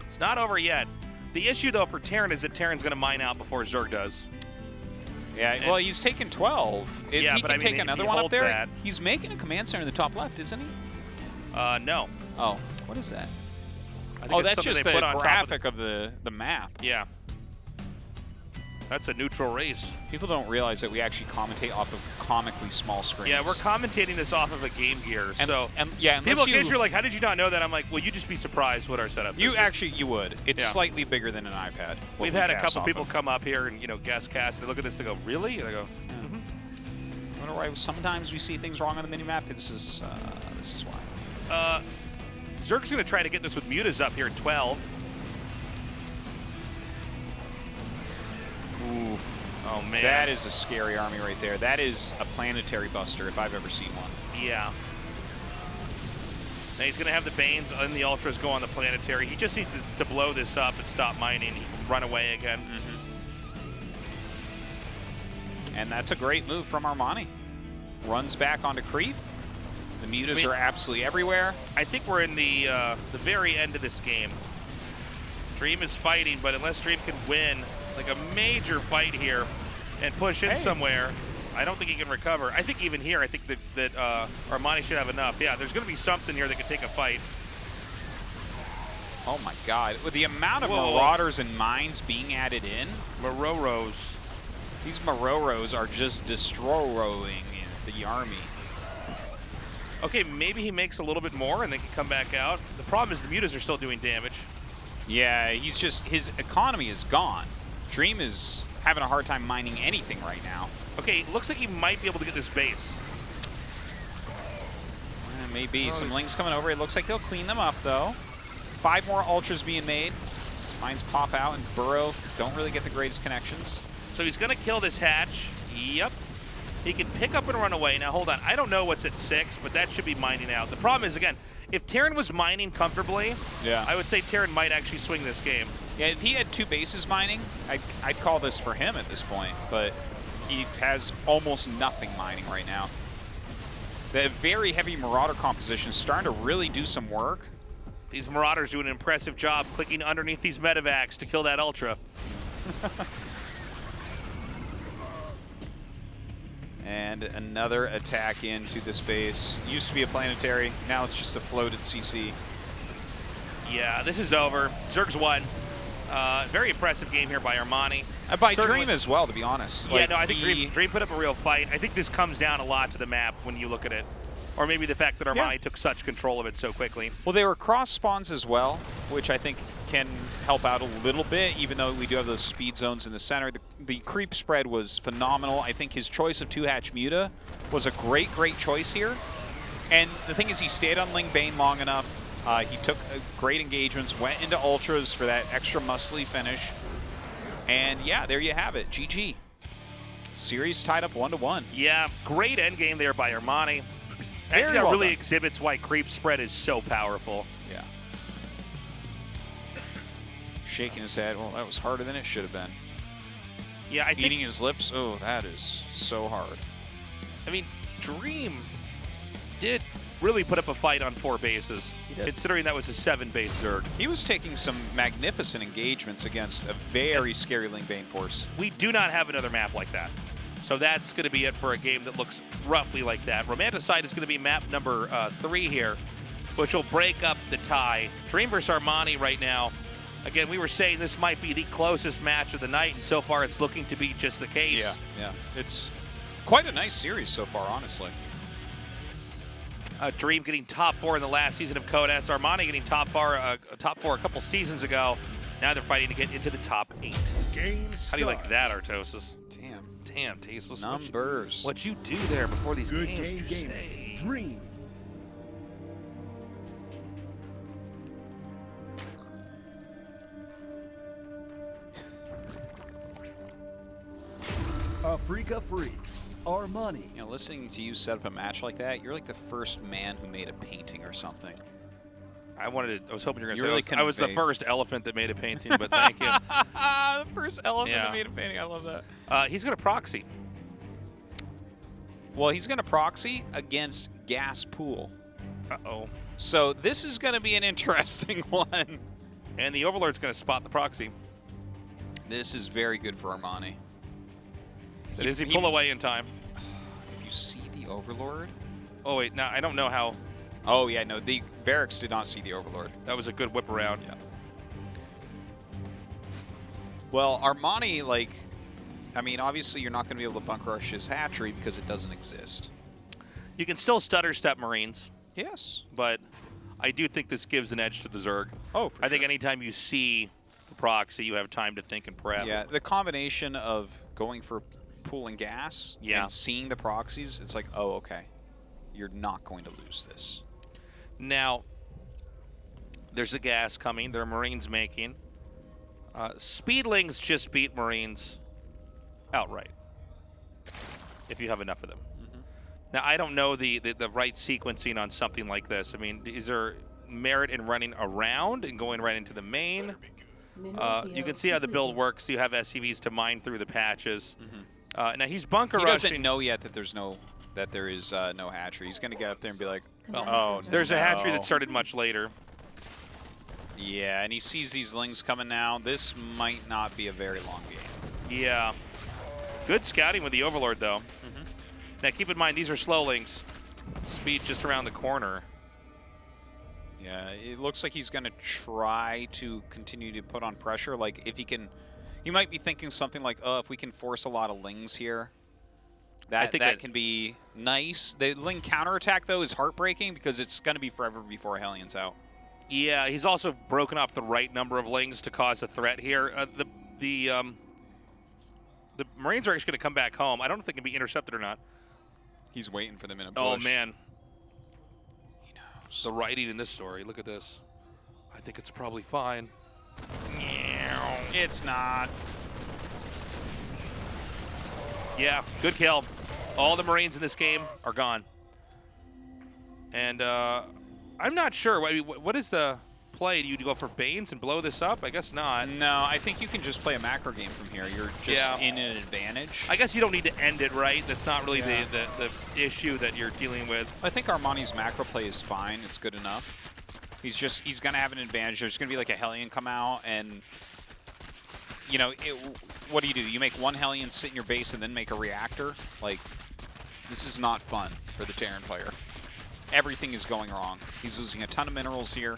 it's not over yet. The issue, though, for Terran is that Terran's going to mine out before Zerg does. Yeah, well, he's taken 12. If yeah, he but can I mean, take another one up there, that. he's making a command center in the top left, isn't he? No. Oh, what is that? I think Oh, it's that's something just they the put on graphic of the map. Yeah. That's a neutral race. People don't realize that we actually commentate off of comically small screens. Yeah, we're commentating this off of a Game Gear. So yeah, people occasionally are like, how did you not know that? I'm like, well, you just be surprised what our setup is. You would. It's slightly bigger than an iPad. We've had a couple people come up here and, guest cast. They look at this, they go, really? And I go, I wonder why sometimes we see things wrong on the minimap. This is why. Zerg's going to try to get this with Mutas up here at 12. Oof. Oh, man. That is a scary army right there. That is a planetary buster if I've ever seen one. Yeah. Now he's going to have the Banes and the Ultras go on the planetary. He just needs to blow this up and stop mining. He can run away again. And that's a great move from Armani. Runs back onto creep. The mutas are absolutely everywhere. I think we're in the very end of this game. Dream is fighting, but unless Dream can win like a major fight here and push in somewhere, I don't think he can recover. I think even here, I think that Armani should have enough. Yeah, there's going to be something here that could take a fight. Oh my God! With the amount of Marauders and mines being added in, Maroros. These Maroros are just destroying the army. Okay, maybe he makes a little bit more and they can come back out. The problem is the mutas are still doing damage. Yeah, his economy is gone. Dream is having a hard time mining anything right now. Okay, looks like he might be able to get this base. Maybe some links coming over. It looks like he'll clean them up though. 5 more ultras being made. His mines pop out and Burrow don't really get the greatest connections. So he's going to kill this hatch. Yep. He can pick up and run away. Now, hold on. I don't know what's at 6, but that should be mining out. The problem is, again, if Terran was mining comfortably, I would say Terran might actually swing this game. Yeah, if he had 2 bases mining, I'd call this for him at this point, but he has almost nothing mining right now. The very heavy Marauder composition is starting to really do some work. These Marauders do an impressive job clicking underneath these medevacs to kill that Ultra. And another attack into this base. Used to be a planetary, now it's just a floated CC. Yeah, this is over. Zerg's won. Very impressive game here by Armani. By Dream as well, to be honest. Yeah, no, I think Dream put up a real fight. I think this comes down a lot to the map when you look at it. Or maybe the fact that Armani took such control of it so quickly. Well, they were cross spawns as well, which I think can help out a little bit, even though we do have those speed zones in the center. The creep spread was phenomenal. I think his choice of 2-hatch Muta was a great choice here. And the thing is, he stayed on Ling Bane long enough. He took great engagements, went into Ultras for that extra muscly finish. And yeah, there you have it. GG. Series tied up 1-1. Yeah, great endgame there by Armani. Very that well really done. exhibits why creep spread is so powerful. Yeah. Shaking his head. Well, that was harder than it should have been. Yeah, I think Eating his lips. Oh, that is so hard. I mean, Dream did really put up a fight on 4 bases, considering that was a 7-base Zerg. He was taking some magnificent engagements against a very scary Ling Bane force. We do not have another map like that. So that's going to be it for a game that looks roughly like that. Romanticide is going to be map number 3 here, which will break up the tie. Dream versus Armani right now. Again, we were saying this might be the closest match of the night, and so far it's looking to be just the case. Yeah. It's quite a nice series so far, honestly. Dream getting top 4 in the last season of Codes. Armani getting top 4 a couple seasons ago. Now they're fighting to get into the top 8. How do you like that, Artosis? Damn, tasteless. Numbers. What you do there before these Good games? game. Dream. Africa Freaks. Armani. You know, listening to you set up a match like that, you're like the first man who made a painting or something. I was hoping you were going to say really I was the first elephant that made a painting, but thank you. The first elephant that made a painting. I love that. He's going to proxy. Well, he's going to proxy against gas pool. Uh-oh. So this is going to be an interesting one. And the Overlord's going to spot the proxy. This is very good for Armani. Does he pull away in time? If you see the Overlord. Oh, wait. No, I don't know how. Oh, yeah, no. The Barracks did not see the Overlord. That was a good whip around. Yeah. Well, Armani, like, I mean, obviously you're not going to be able to bunker rush his hatchery because it doesn't exist. You can still stutter step Marines. Yes. But I do think this gives an edge to the Zerg. Oh, for I think anytime you see the proxy, you have time to think and prep. Yeah, the combination of going for pooling gas and seeing the proxies, it's like, oh, okay. You're not going to lose this. Now, there's a gas coming. There are Marines making. Speedlings just beat Marines outright, if you have enough of them. Now, I don't know the right sequencing on something like this. I mean, is there merit in running around and going right into the main? You can see how the build works. You have SCVs to mine through the patches. Now, he's bunker rushing. He doesn't know yet that there is no hatchery. He's going to get up there and be like, oh, there's a hatchery that started much later. Yeah, and he sees these lings coming now. This might not be a very long game. Yeah. Good scouting with the Overlord, though. Now, keep in mind, these are slowlings. Speed just around the corner. Yeah, it looks like he's going to try to continue to put on pressure. Like, if he can... You might be thinking something like, oh, if we can force a lot of lings here, that can be nice. The ling counterattack, though, is heartbreaking because it's going to be forever before Hellions out. Yeah, he's also broken off the right number of lings to cause a threat here. The Marines are actually going to come back home. I don't know if they can be intercepted or not. He's waiting for them in a bush. Oh, man. He knows. The writing in this story. Look at this. I think it's probably fine. It's not. Yeah, good kill. All the Marines in this game are gone. And I'm not sure. What is the play? Do you go for Banes and blow this up? I guess not. No, I think you can just play a macro game from here. You're just in an advantage. I guess you don't need to end it, right? That's not really the issue that you're dealing with. I think Armani's macro play is fine. It's good enough. He's going to have an advantage. There's going to be like a Hellion come out and, you know, what do? You make one Hellion sit in your base and then make a reactor? Like, this is not fun for the Terran player. Everything is going wrong. He's losing a ton of minerals here.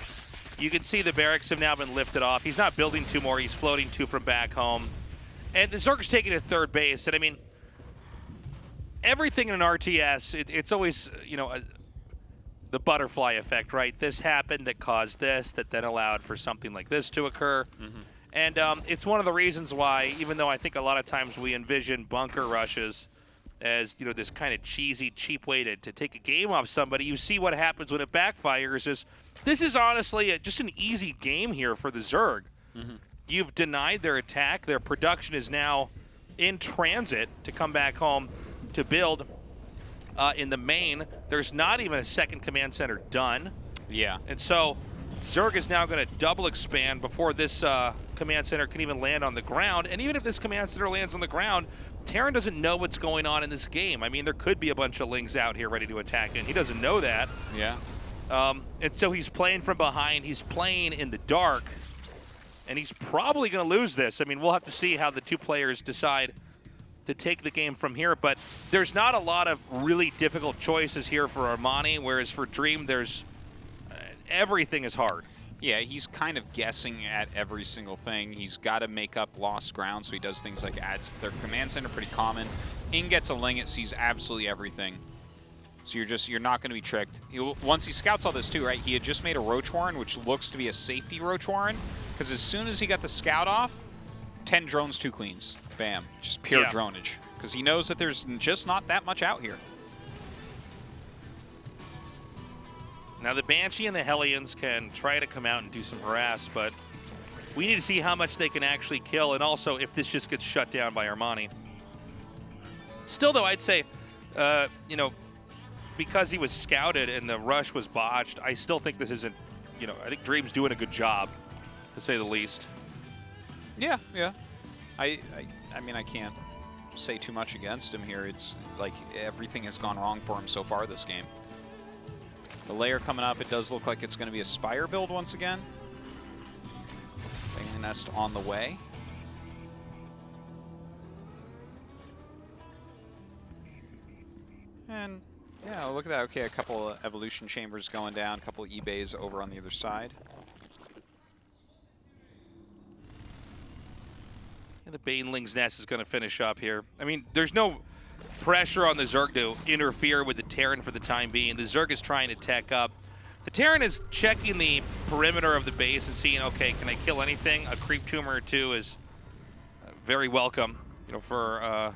You can see the barracks have now been lifted off. He's not building two more. He's floating two from back home. And the Zerg's taking to third base. And, I mean, everything in an RTS, it's always, you know, the butterfly effect, right? This happened that caused this, that then allowed for something like this to occur. And it's one of the reasons why, even though I think a lot of times we envision bunker rushes as, you know, this kind of cheesy, cheap way to take a game off somebody, you see what happens when it backfires. This is honestly just an easy game here for the Zerg. You've denied their attack. Their production is now in transit to come back home to build. In the main, there's not even a second command center done. Yeah. And so Zerg is now going to double expand before this command center can even land on the ground. And even if this command center lands on the ground, Terran doesn't know what's going on in this game. I mean, there could be a bunch of lings out here ready to attack, and he doesn't know that. Yeah. And so he's playing from behind. He's playing in the dark, and he's probably going to lose this. I mean, we'll have to see how the two players decide to take the game from here, but there's not a lot of really difficult choices here for Armani, whereas for Dream, there's everything is hard. Yeah, he's kind of guessing at every single thing. He's got to make up lost ground, so he does things like adds their command center, pretty common. In gets a ling, it sees absolutely everything. So you're not going to be tricked. Once he scouts all this too, right? He had just made a Roach Warren, which looks to be a safety Roach Warren, because as soon as he got the scout off, 10 drones, 2 queens. Bam. Just pure dronage. Because he knows that there's just not that much out here. Now the Banshee and the Hellions can try to come out and do some harass, but we need to see how much they can actually kill, and also if this just gets shut down by Armani. Still, though, I'd say, you know, because he was scouted and the rush was botched, I still think this isn't, you know, I think Dream's doing a good job, to say the least. Yeah, yeah. I mean, I can't say too much against him here. It's like everything has gone wrong for him so far this game. The layer coming up, it does look like it's going to be a Spire build once again. Family Nest on the way. And yeah, look at that. Okay, a couple of Evolution Chambers going down, a couple of eBays over on the other side. And the Baneling's Nest is going to finish up here. I mean, there's no pressure on the Zerg to interfere with the Terran for the time being. The Zerg is trying to tech up. The Terran is checking the perimeter of the base and seeing, okay, can I kill anything? A creep tumor or two is very welcome, you know, for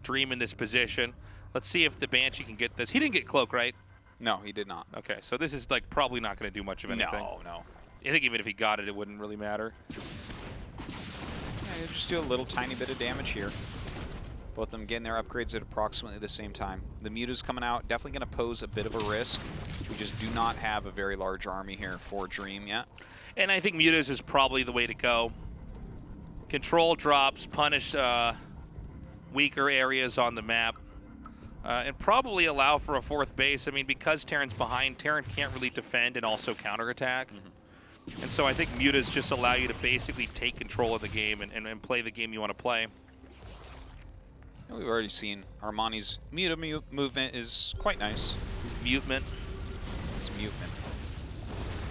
Dream in this position. Let's see if the Banshee can get this. He didn't get Cloak, right? No, he did not. Okay, so this is like probably not going to do much of anything. No. I think even if he got it, it wouldn't really matter. Yeah, just do a little tiny bit of damage here. Both of them getting their upgrades at approximately the same time. The Muta's coming out, definitely going to pose a bit of a risk. We just do not have a very large army here for Dream yet. And I think Mutas is probably the way to go. Control drops, punish weaker areas on the map, and probably allow for a fourth base. I mean, because Terran's behind, Terran can't really defend and also counterattack. And so I think Mutas just allow you to basically take control of the game and play the game you want to play. We've already seen Armani's Muta movement is quite nice. Mutement. It's Mutement.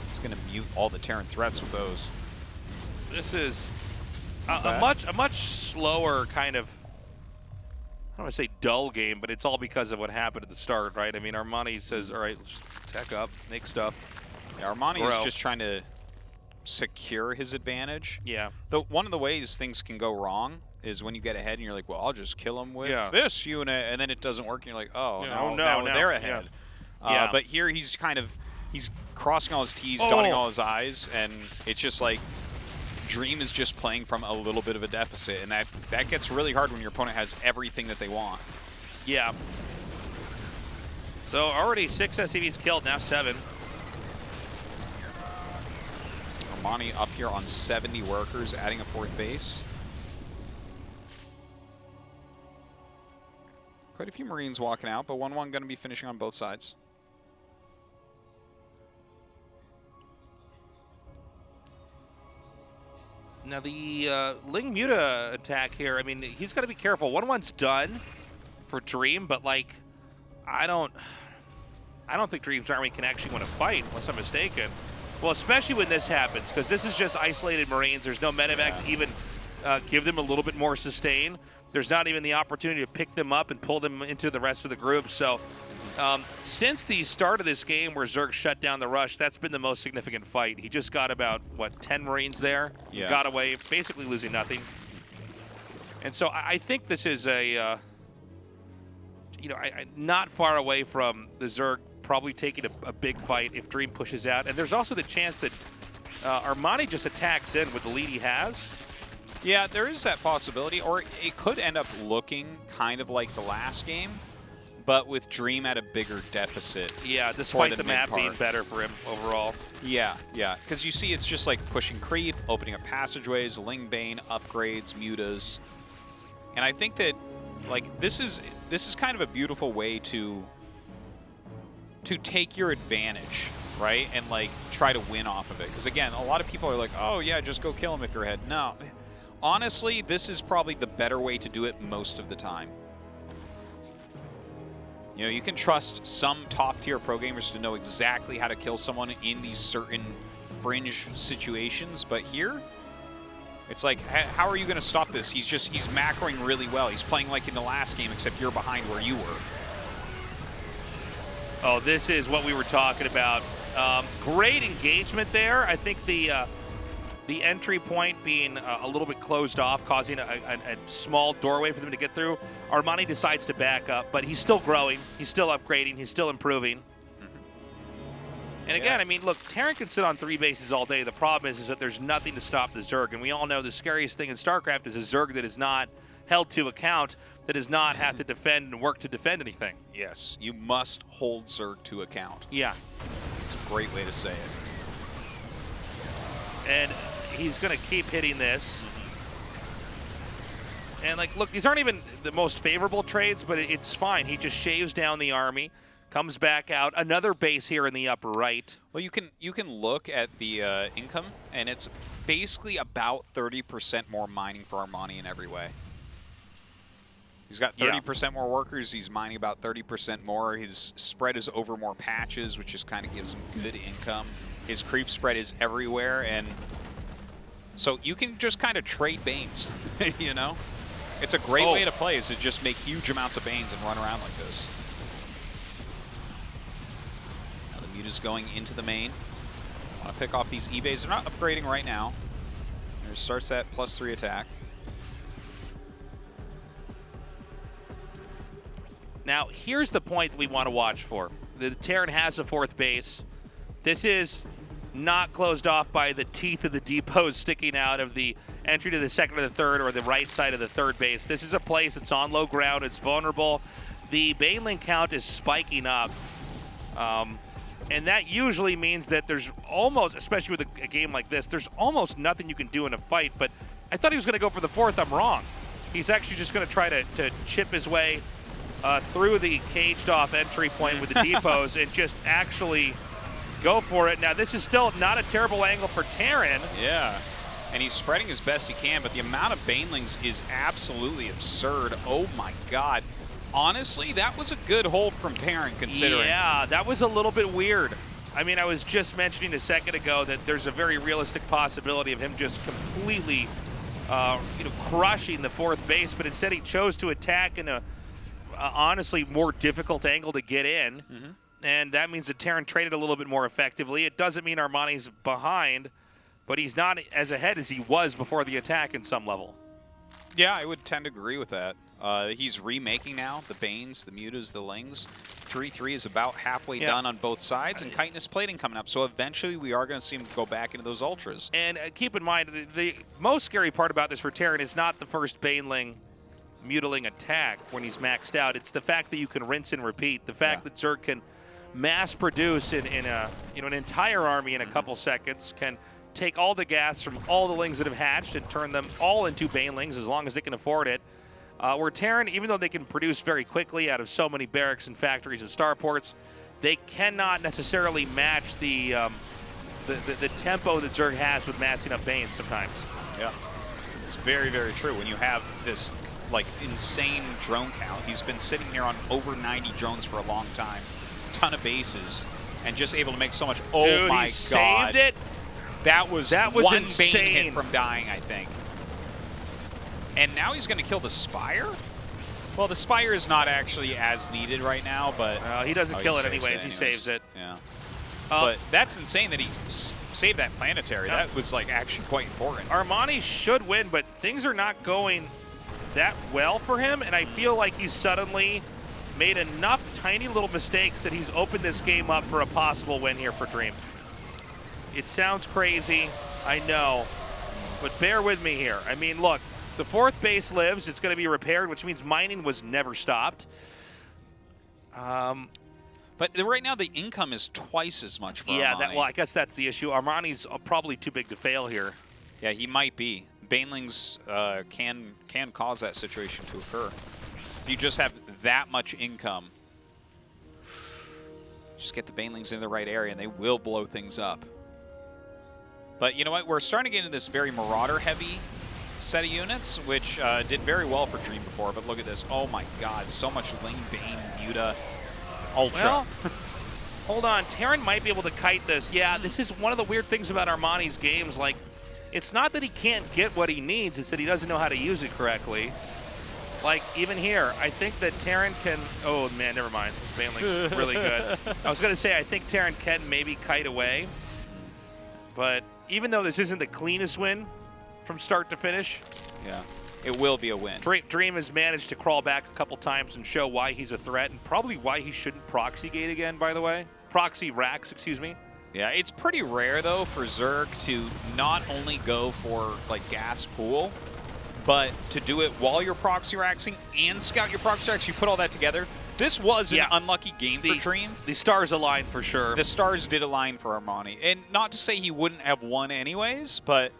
He's going to mute all the Terran threats with those. This is a much slower kind of, I don't want to say dull game, but it's all because of what happened at the start, right? I mean, Armani says, all right, let's tech up, make stuff. Yeah, Armani is just trying to secure his advantage. Yeah. One of the ways things can go wrong is when you get ahead and you're like, well, I'll just kill him with this unit, and then it doesn't work, and you're like, oh, now they're ahead. Yeah. But here he's crossing all his T's, dotting all his I's, and it's just like Dream is just playing from a little bit of a deficit, and that gets really hard when your opponent has everything that they want. Yeah. So already 6 SCVs killed, now 7. Armani up here on 70 workers, adding a fourth base. Quite a few Marines walking out, but 1-1 going to be finishing on both sides. Now the Ling Muta attack here, I mean, he's got to be careful. 1-1's done for Dream, but like, I don't think Dream's army can actually win a fight, unless I'm mistaken. Well, especially when this happens, because this is just isolated Marines. There's no medevac to even give them a little bit more sustain. There's not even the opportunity to pick them up and pull them into the rest of the group. So since the start of this game where Zerg shut down the rush, that's been the most significant fight. He just got about, what, 10 Marines there? Yeah. Got away, basically losing nothing. And so I think this is a, not far away from the Zerg probably taking a big fight if Dream pushes out. And there's also the chance that Armani just attacks in with the lead he has. Yeah, there is that possibility, or it could end up looking kind of like the last game, but with Dream at a bigger deficit. Yeah, despite the map being better for him overall. Yeah, because you see it's just like pushing creep, opening up passageways, Ling Bane, upgrades, mutas. And I think that like this is kind of a beautiful way to take your advantage, right? And like try to win off of it. Because again, a lot of people are like, oh yeah, just go kill him if you're ahead. No. Honestly, this is probably the better way to do it most of the time. You know, you can trust some top-tier pro gamers to know exactly how to kill someone in these certain fringe situations, but here, it's like, how are you going to stop this? He's macroing really well. He's playing like in the last game, except you're behind where you were. Oh, this is what we were talking about. Great engagement there. I think the entry point being a little bit closed off, causing a small doorway for them to get through. Armani decides to back up, but he's still growing, he's still upgrading, he's still improving. And again, I mean, look, Terran can sit on 3 bases all day. The problem is that there's nothing to stop the Zerg, and we all know the scariest thing in StarCraft is a Zerg that is not held to account, that does not have to defend and work to defend anything. Yes, you must hold Zerg to account. Yeah. It's a great way to say it. And he's going to keep hitting this. And, like, look, these aren't even the most favorable trades, but it's fine. He just shaves down the army, comes back out. Another base here in the upper right. Well, you can look at the income, and it's basically about 30% more mining for Armani in every way. He's got 30% more workers. He's mining about 30% more. His spread is over more patches, which just kind of gives him good income. His creep spread is everywhere, and so you can just kind of trade Banes, you know? It's a great way to play, is to just make huge amounts of Banes and run around like this. Now the Muta's going into the main. Want to pick off these eBays. They're not upgrading right now. There starts that +3 attack. Now, here's the point that we want to watch for. The Terran has a 4th base. This is not closed off by the teeth of the depots sticking out of the entry to the 2nd or the 3rd or the right side of the 3rd base. This is a place that's on low ground. It's vulnerable. The Baneling count is spiking up. And that usually means that there's almost, especially with a game like this, there's almost nothing you can do in a fight. But I thought he was going to go for the 4th. I'm wrong. He's actually just going to try to chip his way through the caged-off entry point with the depots and just actually go for it. Now, this is still not a terrible angle for Terran. Yeah, and he's spreading as best he can, but the amount of Banelings is absolutely absurd. Oh my God. Honestly, that was a good hold from Terran, considering. Yeah, that was a little bit weird. I mean, I was just mentioning a second ago that there's a very realistic possibility of him just completely crushing the 4th base, but instead he chose to attack in a honestly more difficult angle to get in. And that means that Terran traded a little bit more effectively. It doesn't mean Armani's behind, but he's not as ahead as he was before the attack in some level. Yeah, I would tend to agree with that. He's remaking now the Banes, the Mutas, the Lings. 3-3 is about halfway done on both sides, and Chitinous Plating coming up. So eventually we are going to see him go back into those Ultras. And keep in mind, the most scary part about this for Terran is not the first Baneling Mutaling attack when he's maxed out. It's the fact that you can rinse and repeat. The fact that Zerg can mass produce in an entire army in a couple seconds, can take all the gas from all the Lings that have hatched and turn them all into Banelings as long as they can afford it. Where Terran, even though they can produce very quickly out of so many barracks and factories and starports, they cannot necessarily match the tempo that Zerg has with massing up Banes sometimes. Yeah, it's very, very true. When you have this like insane drone count, he's been sitting here on over 90 drones for a long time, ton of bases, and just able to make so much. Oh, dude, my God! Saved it. That was one insane. Bane hit from dying, I think. And now he's going to kill the Spire? Well, the Spire is not actually as needed right now, but... he doesn't kill it anyways. He saves it. Yeah. But that's insane that he saved that planetary. That was, like, actually quite important. Armani should win, but things are not going that well for him, and I feel like he's suddenly made enough tiny little mistakes that he's opened this game up for a possible win here for Dream. It sounds crazy, I know, but bear with me here. I mean, look, the 4th base lives. It's going to be repaired, which means mining was never stopped. But right now the income is twice as much for Armani. Well, I guess that's the issue. Armani's probably too big to fail here. Yeah, he might be. Banelings can cause that situation to occur. If you just have that much income, just get the Banelings in the right area and they will blow things up. But you know what? We're starting to get into this very Marauder-heavy set of units, which did very well for Dream before. But look at this. Oh my God, so much Ling, Bane, Muta, Ultra. Well, hold on. Terran might be able to kite this. Yeah, this is one of the weird things about Armani's games. Like, it's not that he can't get what he needs, it's that he doesn't know how to use it correctly. Like, even here, I think that Terran can... Oh, man, never mind. Baneling's really good. I was going to say, I think Terran can maybe kite away. But even though this isn't the cleanest win from start to finish... Yeah, it will be a win. Dream has managed to crawl back a couple times and show why he's a threat, and probably why he shouldn't proxy gate again, by the way. Proxy racks, excuse me. Yeah, it's pretty rare, though, for Zerg to not only go for, like, gas pool, but to do it while you're proxy raxing and scout your proxy racks. You put all that together. This was an unlucky game for Dream. The stars aligned for sure. The stars did align for Armani. And not to say he wouldn't have won anyways, but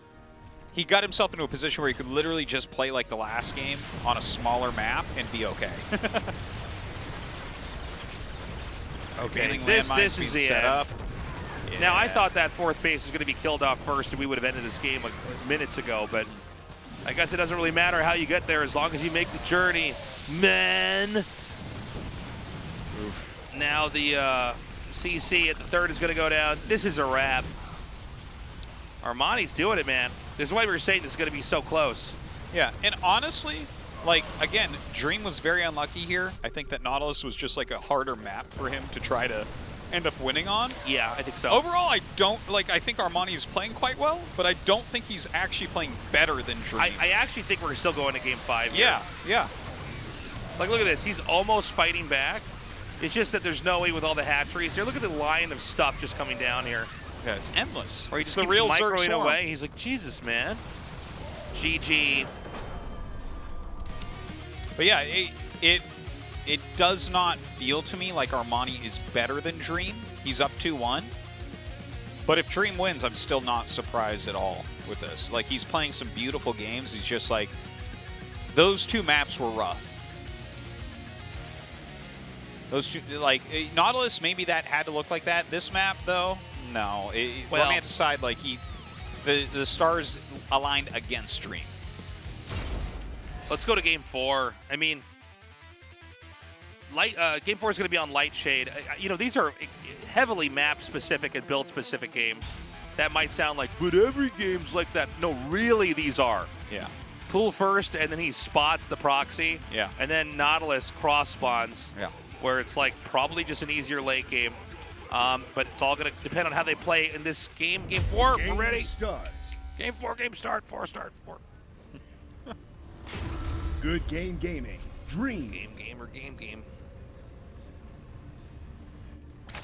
he got himself into a position where he could literally just play like the last game on a smaller map and be okay. Okay, this is the set end. up. Now, I thought that fourth base was going to be killed off first, and we would have ended this game like minutes ago, but I guess it doesn't really matter how you get there as long as you make the journey, man. Oof. Now the CC at the third is going to go down. This is a wrap. Armani's doing it, man. This is why we were saying this is going to be so close. Yeah, and honestly, like, again, Dream was very unlucky here. I think that Nautilus was just like a harder map for him to try to end up winning on. Yeah, I think so. Overall, I think Armani is playing quite well, but I don't think he's actually playing better than Dream. I actually think we're still going to game 5 here. Yeah, yeah. Like, look at this. He's almost fighting back. It's just that there's no way with all the hatcheries here. Look at the line of stuff just coming down here. Yeah, it's endless. Or he just the keeps real microing Zerg away. He's like, Jesus, man. GG. But yeah, it does not feel to me like Armani is better than Dream. He's up 2-1. But if Dream wins, I'm still not surprised at all with this. Like, he's playing some beautiful games. He's just like, those two maps were rough. Those two, like, Nautilus, maybe that had to look like that. This map, though, no. Well, on the side, like, the stars aligned against Dream. Let's go to game 4. I mean, game 4 is going to be on Light Shade. You know, these are heavily map-specific and build-specific games. That might sound like, but every game's like that. No, really, these are. Yeah. Pool first, and then he spots the proxy. Yeah. And then Nautilus cross-spawns. Yeah. Where it's like probably just an easier late game. But it's all going to depend on how they play in this game. Game 4, we're ready. Starts. Game 4, game start, 4 start, 4. Good game gaming. Dream. Game, gamer, game, game.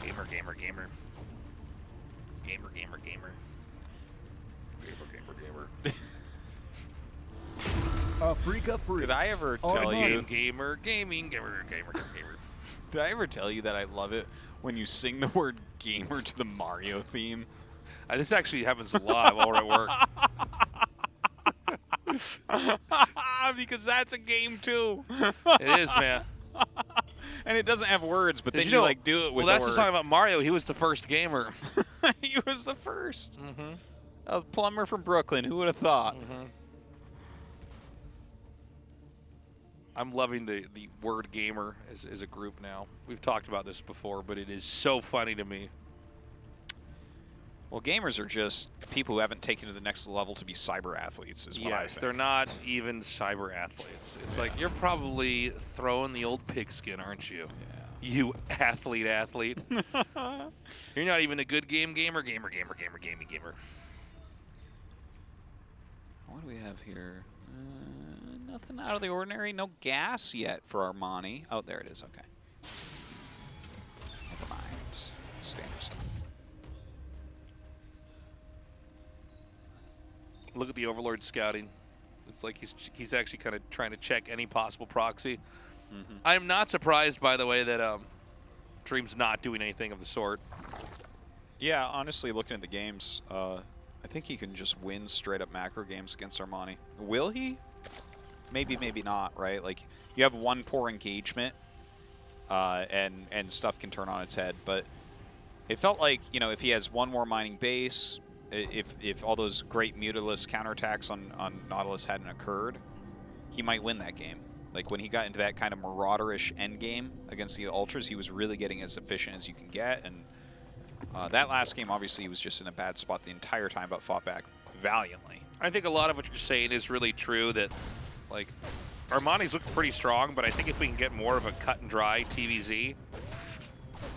Gamer, gamer, gamer. Gamer, gamer, gamer. Gamer, gamer, gamer. Afrika Freaks. Did I ever tell Armani. you? Gamer, gaming, gamer, gamer, gamer. Did I ever tell you that I love it when you sing the word gamer to the Mario theme? This actually happens a lot while we're at work. Because that's a game too. It is, man. And it doesn't have words, but then you know, like do it with well, that's a the word. song about Mario. He was the first gamer. He was the first. Mm-hmm. A plumber from Brooklyn. Who would have thought? Mm-hmm. I'm loving the word gamer as a group now. We've talked about this before, but it is so funny to me. Well, gamers are just people who haven't taken it to the next level to be cyber athletes, is what I think. They're not even cyber athletes. It's like, you're probably throwing the old pigskin, aren't you? Yeah. You athlete. You're not even a good gamer. Gamer. What do we have here? Nothing out of the ordinary. No gas yet for Armani. Oh, there it is. Okay. Never mind. Standard stuff. Look at the Overlord scouting. It's like he's actually kind of trying to check any possible proxy. Mm-hmm. I'm not surprised, by the way, that Dream's not doing anything of the sort. Yeah, honestly, looking at the games, I think he can just win straight-up macro games against Armani. Will he? Maybe, maybe not, right? Like, you have one poor engagement, and stuff can turn on its head. But it felt like, you know, if he has one more mining base, if all those great mutiless counterattacks on Nautilus hadn't occurred, he might win that game. Like, when he got into that kind of Marauder-ish endgame against the Ultras, he was really getting as efficient as you can get. And that last game, obviously, he was just in a bad spot the entire time, but fought back valiantly. I think a lot of what you're saying is really true, that, like, Armani's looked pretty strong, but I think if we can get more of a cut-and-dry TVZ,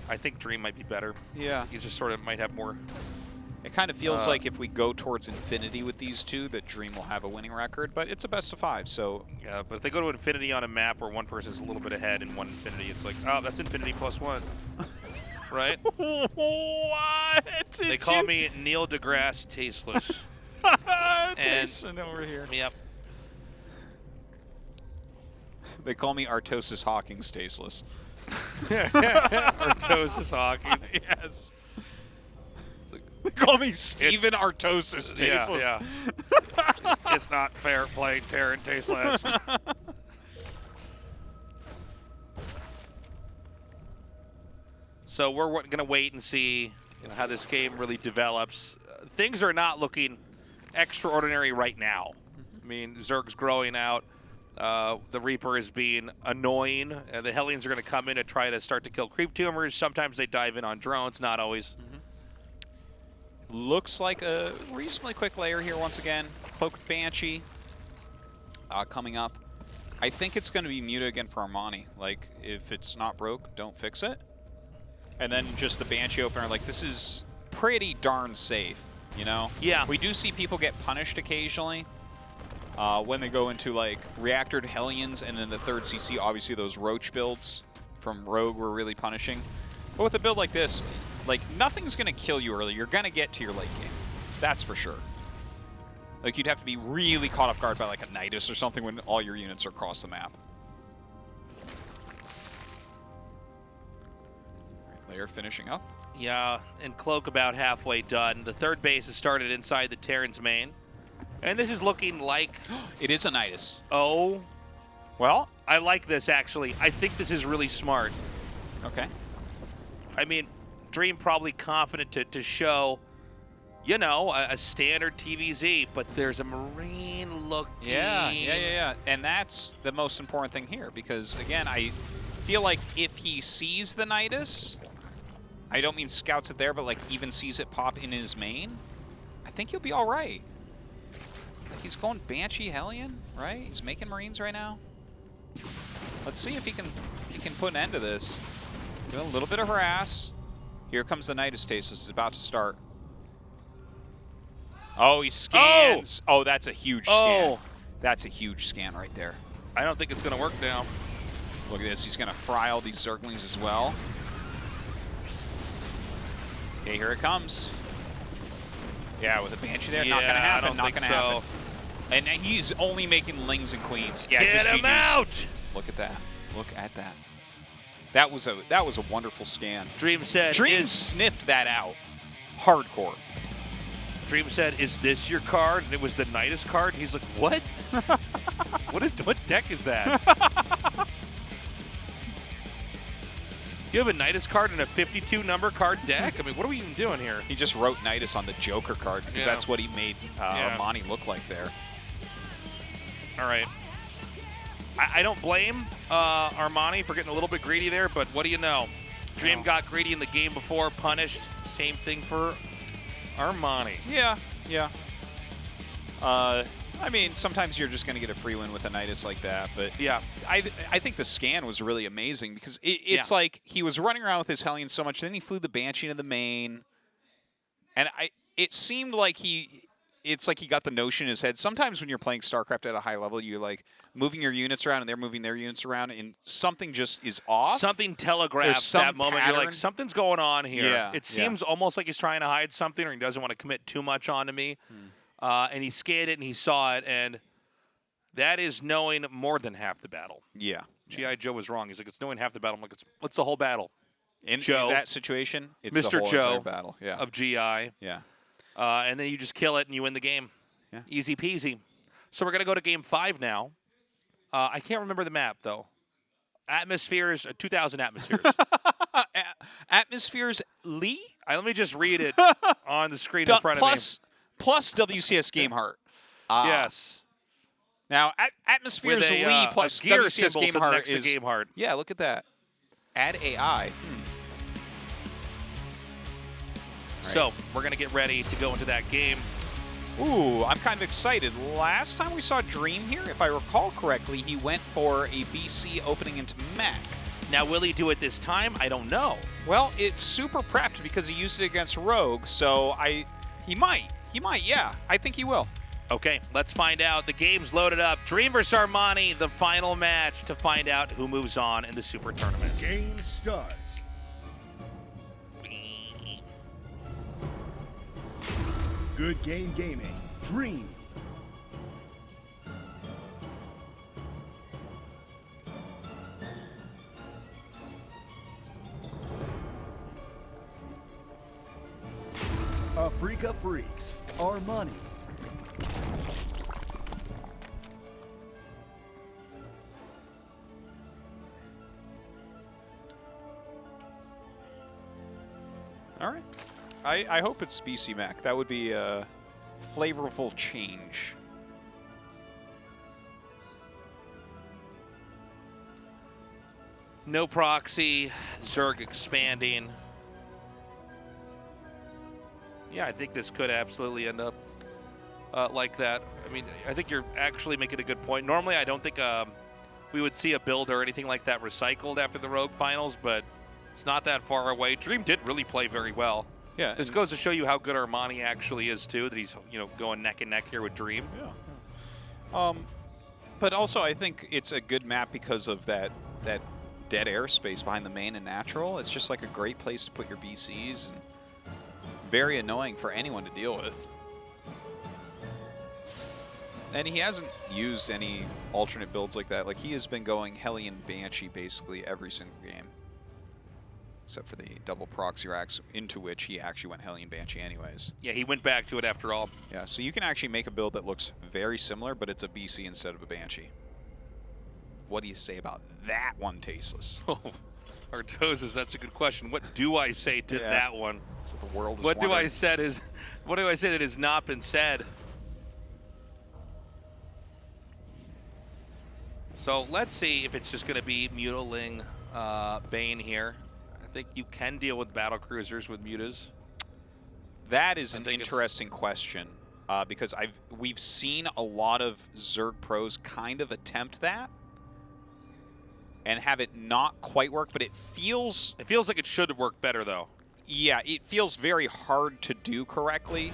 I think Dream might be better. Yeah. He just sort of might have more... It kind of feels like if we go towards infinity with these two, that Dream will have a winning record, but it's a best of 5, so... Yeah, but if they go to infinity on a map where one person's a little bit ahead in one infinity, it's like, oh, that's infinity +1. Right? What? They call me Neil deGrasse Tasteless. And over here. Yep. They call me Artosis Hawkins Tasteless. Artosis Hawkins. Yes. They call me Steven Artosis Tasteless. Yeah. It's not fair play, Terran Tasteless. So we're going to wait and see how this game really develops. Things are not looking extraordinary right now. I mean, Zerg's growing out. The Reaper is being annoying. The Hellions are going to come in and try to start to kill creep tumors. Sometimes they dive in on drones, not always. Looks like a reasonably quick layer here once again. Cloaked Banshee coming up. I think it's going to be Muta again for Armani. Like, if it's not broke, don't fix it. And then just the Banshee opener. Like, this is pretty darn safe, you know? Yeah. We do see people get punished occasionally when they go into, like, Reactored Hellions, and then the third CC, obviously those Roach builds from Rogue were really punishing. But with a build like this, like, nothing's going to kill you early. You're going to get to your late game. That's for sure. Like, you'd have to be really caught off guard by, like, a Nidus or something when all your units are across the map. Layer finishing up. Yeah, and Cloak about halfway done. The third base has started inside the Terran's main. And this is looking like... It is a Nidus. Oh. Well, I like this, actually. I think this is really smart. okay. I mean, Dream probably confident to show, you know, a standard TVZ, but there's a Marine looking. Yeah. And that's the most important thing here, because, again, I feel like if he sees the Nidus, I don't mean scouts it there, but, like, even sees it pop in his main, I think he'll be all right. Like, he's going Banshee Hellion, right? He's making Marines right now. Let's see if he can put an end to this. Doing a little bit of harass. Here comes the Nidus Taste. This is about to start. Oh, he scans. Oh, that's a huge scan. That's a huge scan right there. I don't think it's going to work now. Look at this. He's going to fry all these Zerglings as well. Okay, here it comes. Yeah, with a Banshee there, not going to happen. I don't think so. And he's only making Lings and Queens. Yeah, Get just him GG's. out! Look at that. Look at that. That was a wonderful scan. Dream said, Dream sniffed that out. Hardcore. Dream said, "Is this your card?" And it was the Nidus card. And he's like, "What? What deck is that?" You have a Nidus card and a 52 number card deck? I mean, what are we even doing here? He just wrote Nidus on the Joker card because that's what he made Armani look like there. All right. I don't blame Armani for getting a little bit greedy there, but what do you know? Dream got greedy in the game before, punished. Same thing for Armani. Yeah. I mean, sometimes you're just going to get a free win with a Nidus like that, but yeah, I think the scan was really amazing because it's like he was running around with his Hellion so much, then he flew the Banshee into the main, and it seemed like it's like he got the notion in his head. Sometimes when you're playing StarCraft at a high level, you're like moving your units around and they're moving their units around, and something just is off. Something telegraphs that moment. Pattern. You're like, something's going on here. Yeah, it seems almost like he's trying to hide something, or he doesn't want to commit too much onto me. And he scanned it and he saw it, and that is knowing more than half the battle. Yeah. G.I. Joe was wrong. He's like, it's knowing half the battle. I'm like, what's the whole battle? In that situation, it's Mr. the whole Joe entire battle. Yeah. of G.I. Yeah. And then you just kill it and you win the game. Yeah. Easy peasy. So we're going to go to game 5 now. I can't remember the map, though. Atmospheres, 2,000 atmospheres. Atmospheres Lee? Let me just read it on the screen in front of me. Plus WCS Game Heart. Yes. Now, Atmospheres With Lee plus a gear WCS symbol Game to Heart next to is... Game Heart. Yeah, look at that. Add AI. So we're going to get ready to go into that game. Ooh, I'm kind of excited. Last time we saw Dream here, if I recall correctly, he went for a BC opening into mech. Now, will he do it this time? I don't know. Well, it's super prepped because he used it against Rogue, so he might, yeah. I think he will. Okay, let's find out. The game's loaded up. Dream vs. Armani, the final match to find out who moves on in the Super Tournament. Game starts. Good game gaming. Dream. A freak of freaks. Armani. All right. I hope it's BC Mech. That would be a flavorful change. No proxy, Zerg expanding. Yeah, I think this could absolutely end up like that. I mean, I think you're actually making a good point. Normally, I don't think we would see a build or anything like that recycled after the Rogue finals, but it's not that far away. Dream did really play very well. Yeah. This goes to show you how good Armani actually is too. That he's going neck and neck here with Dream. Yeah. But also, I think it's a good map because of that dead airspace behind the main and natural. It's just like a great place to put your BCs, and very annoying for anyone to deal with. And he hasn't used any alternate builds like that. Like, he has been going Hellion Banshee basically every single game, except for the double proxy racks, into which he actually went Hellion Banshee anyways. Yeah, he went back to it after all. Yeah, so you can actually make a build that looks very similar, but it's a BC instead of a Banshee. What do you say about that one, Tasteless? Oh, Artozas, that's a good question. What do I say to that one? So the world is What do wondering. I say that has not been said? So let's see if it's just going to be Mutaling Bane here. I think you can deal with battle cruisers with mutas. That is an interesting question because we've seen a lot of Zerg pros kind of attempt that and have it not quite work, but it feels like it should work better though. Yeah, it feels very hard to do correctly,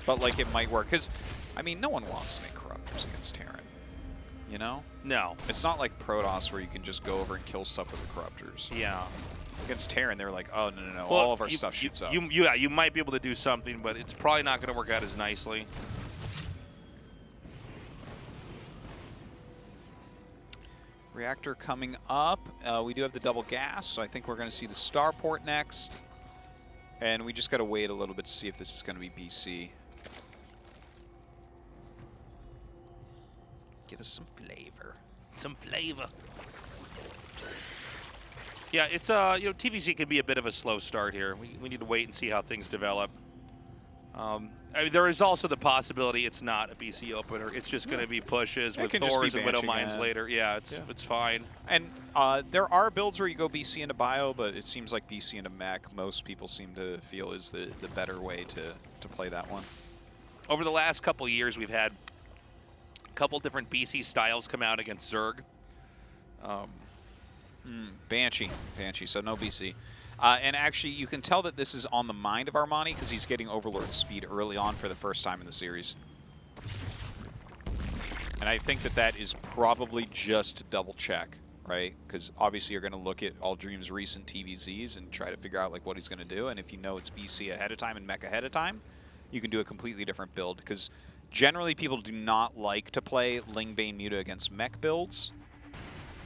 but like it might work because I mean, no one wants to make corruptors against Terran, you know? No. It's not like Protoss where you can just go over and kill stuff with the corruptors. Yeah. Against Terran, they're like, oh, no, Well, all of our stuff shoots up. You might be able to do something, but it's probably not going to work out as nicely. Reactor coming up. We do have the double gas, so I think we're going to see the starport next. And we just got to wait a little bit to see if this is going to be BC. Give us some flavor. Some flavor. Yeah, it's TVC can be a bit of a slow start here. We need to wait and see how things develop. I mean, there is also the possibility it's not a BC opener. It's just going to be pushes with Thors and Widow Mines later. Yeah, it's fine. And there are builds where you go BC into Bio, but it seems like BC into Mech, most people seem to feel is the better way to play that one. Over the last couple of years, we've had a couple different BC styles come out against Zerg. Banshee, so no BC. And actually, you can tell that this is on the mind of Armani because he's getting Overlord speed early on for the first time in the series. And I think that is probably just to double check, right? Because obviously you're going to look at All Dream's recent TVZs and try to figure out like what he's going to do. And if you know it's BC ahead of time and Mech ahead of time, you can do a completely different build. Because generally people do not like to play Ling Bane Muta against Mech builds.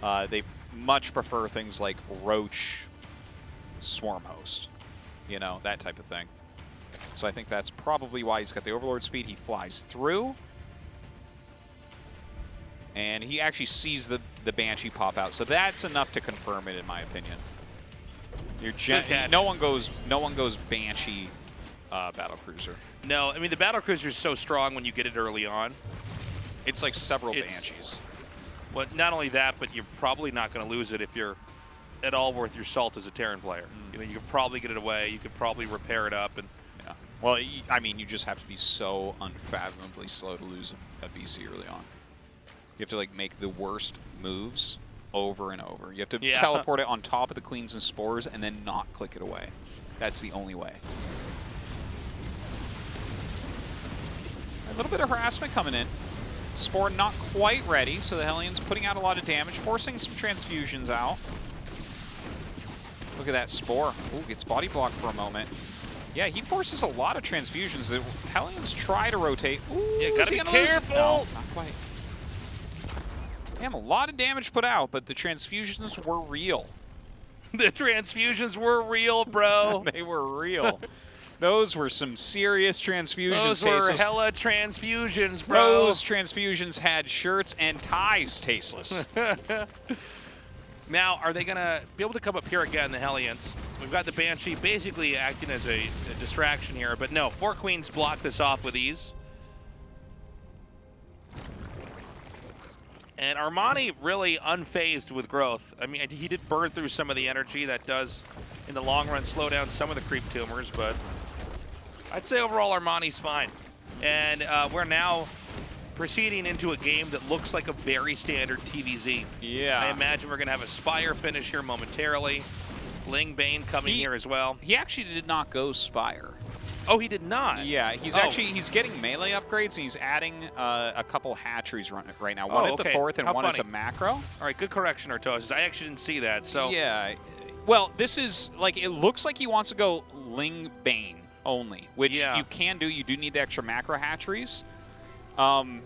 They much prefer things like Roach, Swarm Host, you know, that type of thing. So I think that's probably why he's got the Overlord speed. He flies through, and he actually sees the Banshee pop out. So that's enough to confirm it, in my opinion. No one goes Banshee battle cruiser. No, I mean the battle cruiser is so strong when you get it early on. It's like several Banshees. Well, not only that, but you're probably not going to lose it if you're at all worth your salt as a Terran player. You know, you could probably get it away. You could probably repair it up, and yeah. Well, I mean, you just have to be so unfathomably slow to lose a BC early on. You have to like make the worst moves over and over. You have to teleport it on top of the Queens and Spores and then not click it away. That's the only way. A little bit of harassment coming in. Spore not quite ready, so the Hellions putting out a lot of damage, forcing some transfusions out. Look at that Spore. Ooh, gets body blocked for a moment. Yeah, he forces a lot of transfusions. The Hellions try to rotate. Ooh, yeah, gotta be careful. No, not quite. Damn, a lot of damage put out, but the transfusions were real. The transfusions were real, bro. They were real. Those were some serious transfusions. Those were hella transfusions, bro. Those transfusions had shirts and ties, Tasteless. Now, are they going to be able to come up here again, the Hellions? we've got the Banshee basically acting as a distraction here, but no, 4 queens block this off with ease. And Armani really unfazed with growth. I mean, he did burn through some of the energy that does, in the long run, slow down some of the creep tumors, but I'd say overall Armani's fine. And we're now proceeding into a game that looks like a very standard TVZ. Yeah. I imagine we're going to have a Spire finish here momentarily. Ling Bane coming here as well. He actually did not go Spire. Oh, he did not? Yeah, he's getting melee upgrades, and he's adding a couple hatcheries right now. One at the 4th and one as a macro. All right, good correction, Artosis. I actually didn't see that, so. Yeah. Well, this is, like, it looks like he wants to go Ling Bane only, which you can do. You do need the extra macro hatcheries. And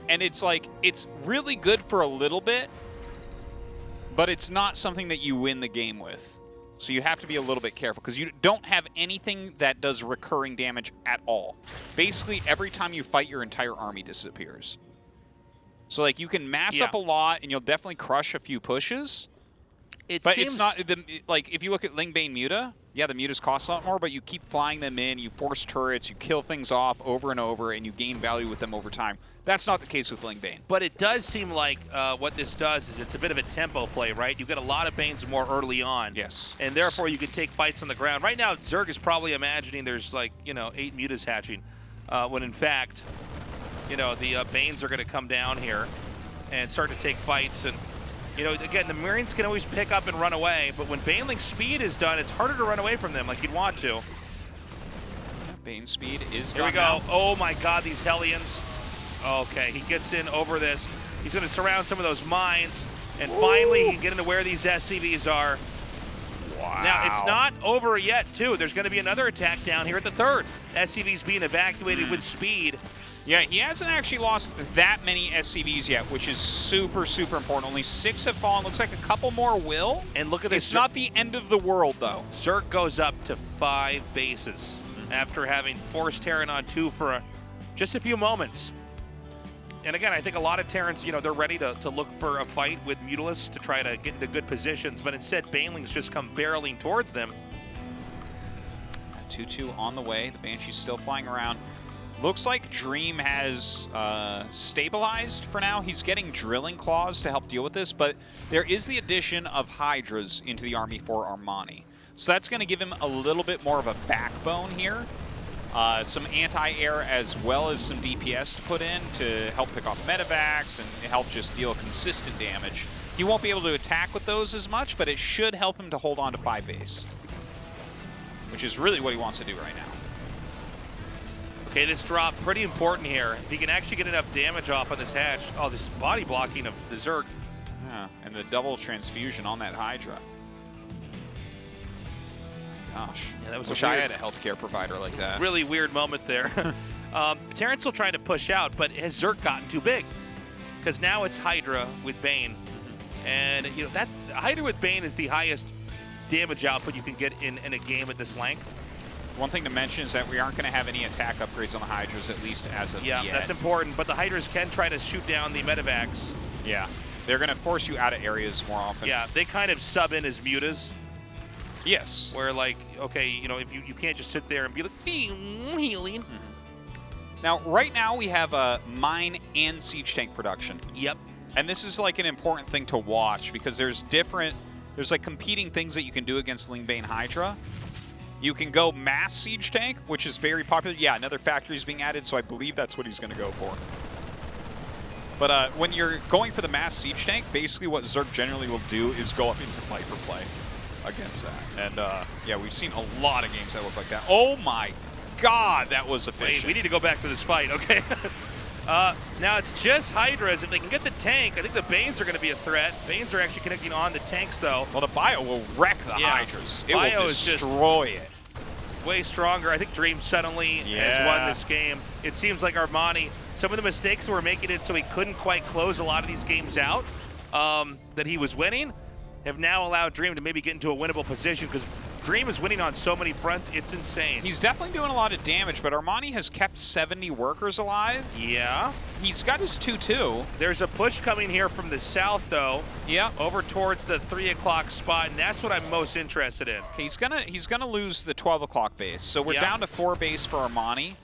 it's like, it's really good for a little bit, but it's not something that you win the game with. So you have to be a little bit careful because you don't have anything that does recurring damage at all. Basically, every time you fight, your entire army disappears. So, like, you can mass up a lot, and you'll definitely crush a few pushes. But it's not, like, if you look at Ling Bane Muta, yeah, the Mutas cost a lot more, but you keep flying them in, you force turrets, you kill things off over and over, and you gain value with them over time. That's not the case with Ling Bane. But it does seem like what this does is it's a bit of a tempo play, right? You get a lot of Banes more early on. Yes. And therefore you can take fights on the ground. Right now, Zerg is probably imagining there's, like, 8 Mutas hatching, when in fact, the Banes are going to come down here and start to take fights. And again, the Marines can always pick up and run away, but when Baneling's speed is done, it's harder to run away from them like you'd want to. Bane speed is Here we go. Now. Oh my god, these Hellions. Okay, he gets in over this. He's going to surround some of those mines, and finally he can get into where these SCVs are. Wow. Now, it's not over yet, too. There's going to be another attack down here at the 3rd. SCVs being evacuated with speed. Yeah, he hasn't actually lost that many SCVs yet, which is super, super important. Only 6 have fallen. Looks like a couple more will. And look at this. It's not the end of the world, though. Zerg goes up to 5 bases after having forced Terran on 2 for just a few moments. And again, I think a lot of Terrans, they're ready to look for a fight with Mutalisks to try to get into good positions, but instead, Banelings just come barreling towards them. 2-2 on the way. The Banshee's still flying around. Looks like Dream has stabilized for now. He's getting drilling claws to help deal with this, but there is the addition of Hydras into the army for Armani. So that's going to give him a little bit more of a backbone here. Some anti-air as well as some DPS to put in to help pick off medevacs and help just deal consistent damage. He won't be able to attack with those as much, but it should help him to hold on to 5 base, which is really what he wants to do right now. Okay, this drop, pretty important here. If he can actually get enough damage off on this hatch. Oh, this body blocking of the Zerg. Yeah, and the double transfusion on that Hydra. Gosh, yeah, that was wish I had a healthcare provider like that. Really weird moment there. Terran's still trying to push out, but has Zerg gotten too big? Because now it's Hydra with Bane. And, that's Hydra with Bane is the highest damage output you can get in a game at this length. One thing to mention is that we aren't going to have any attack upgrades on the Hydras, at least as of yet. Yeah, that's important, but the Hydras can try to shoot down the medevacs. Yeah, they're going to force you out of areas more often. Yeah, they kind of sub in as mutas. Yes. Where, like, okay, if you can't just sit there and be like, healing. Now, right now we have a mine and siege tank production. Yep. And this is like an important thing to watch because there's like competing things that you can do against Ling Bane Hydra. You can go mass siege tank, which is very popular. Yeah, another factory is being added, so I believe that's what he's going to go for. But when you're going for the mass siege tank, basically what Zerg generally will do is go up into Viper play against that. And yeah, we've seen a lot of games that look like that. Oh my god, that was efficient. Wait, we need to go back to this fight, okay? Now it's just Hydras. If they can get the tank, I think the Banes are going to be a threat. Banes are actually connecting on the tanks, though. Well, the Bio will wreck the Hydras. It will destroy it. Way stronger. I think Dream suddenly has won this game. It seems like Armani, some of the mistakes that were making it so he couldn't quite close a lot of these games out that he was winning have now allowed Dream to maybe get into a winnable position because Dream is winning on so many fronts, it's insane. He's definitely doing a lot of damage, but Armani has kept 70 workers alive. Yeah. He's got his 2-2. There's a push coming here from the south, though. Yeah. Over towards the 3 o'clock spot, and that's what I'm most interested in. Okay, he's gonna lose the 12 o'clock base. So we're down to 4 base for Armani.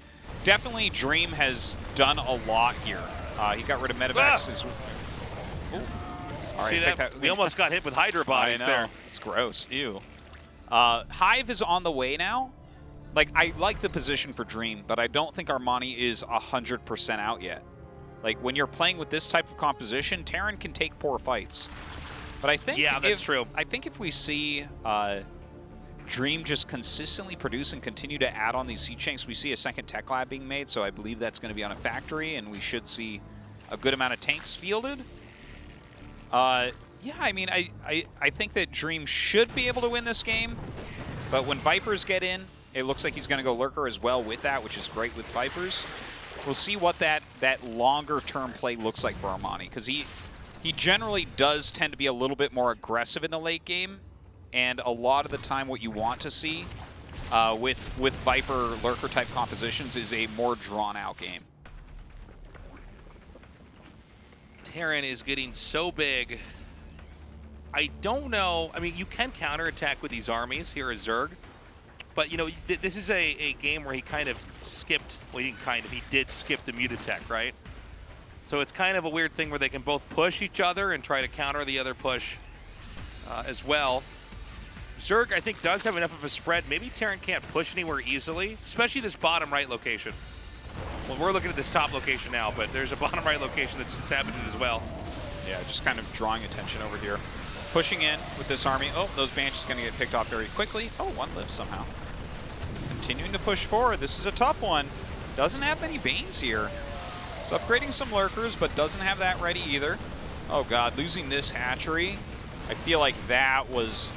Definitely Dream has done a lot here. He got rid of Medivacs. All right, see that? We almost got hit with Hydra bodies there. It's gross. Ew. Hive is on the way now. Like, I like the position for Dream, but I don't think Armani is 100% out yet. Like, when you're playing with this type of composition, Terran can take poor fights. But I think that's true. I think if we see Dream just consistently produce and continue to add on these siege tanks, we see a second tech lab being made, so I believe that's going to be on a factory, and we should see a good amount of tanks fielded. Yeah, I mean, I think that Dream should be able to win this game, but when Vipers get in, it looks like he's going to go Lurker as well with that, which is great with Vipers. We'll see what that longer-term play looks like for Armani, because he generally does tend to be a little bit more aggressive in the late game, and a lot of the time what you want to see with Viper Lurker-type compositions is a more drawn-out game. Terran is getting so big. I don't know. I mean, you can counterattack with these armies here as Zerg, but, you know, this is a game where he kind of skipped, well, he did skip the Mutatech, right? So it's kind of a weird thing where they can both push each other and try to counter the other push as well. Zerg, I think, does have enough of a spread. Maybe Terran can't push anywhere easily, especially this bottom right location. Well, we're looking at this top location now, but there's a bottom right location that's happening as well. Yeah, just kind of drawing attention over here. Pushing in with this army. Oh, those Banshees going to get picked off very quickly. Oh, one lives somehow. Continuing to push forward. This is a tough one. Doesn't have many Banes here. It's upgrading some Lurkers, but doesn't have that ready either. Oh god, losing this hatchery. I feel like that was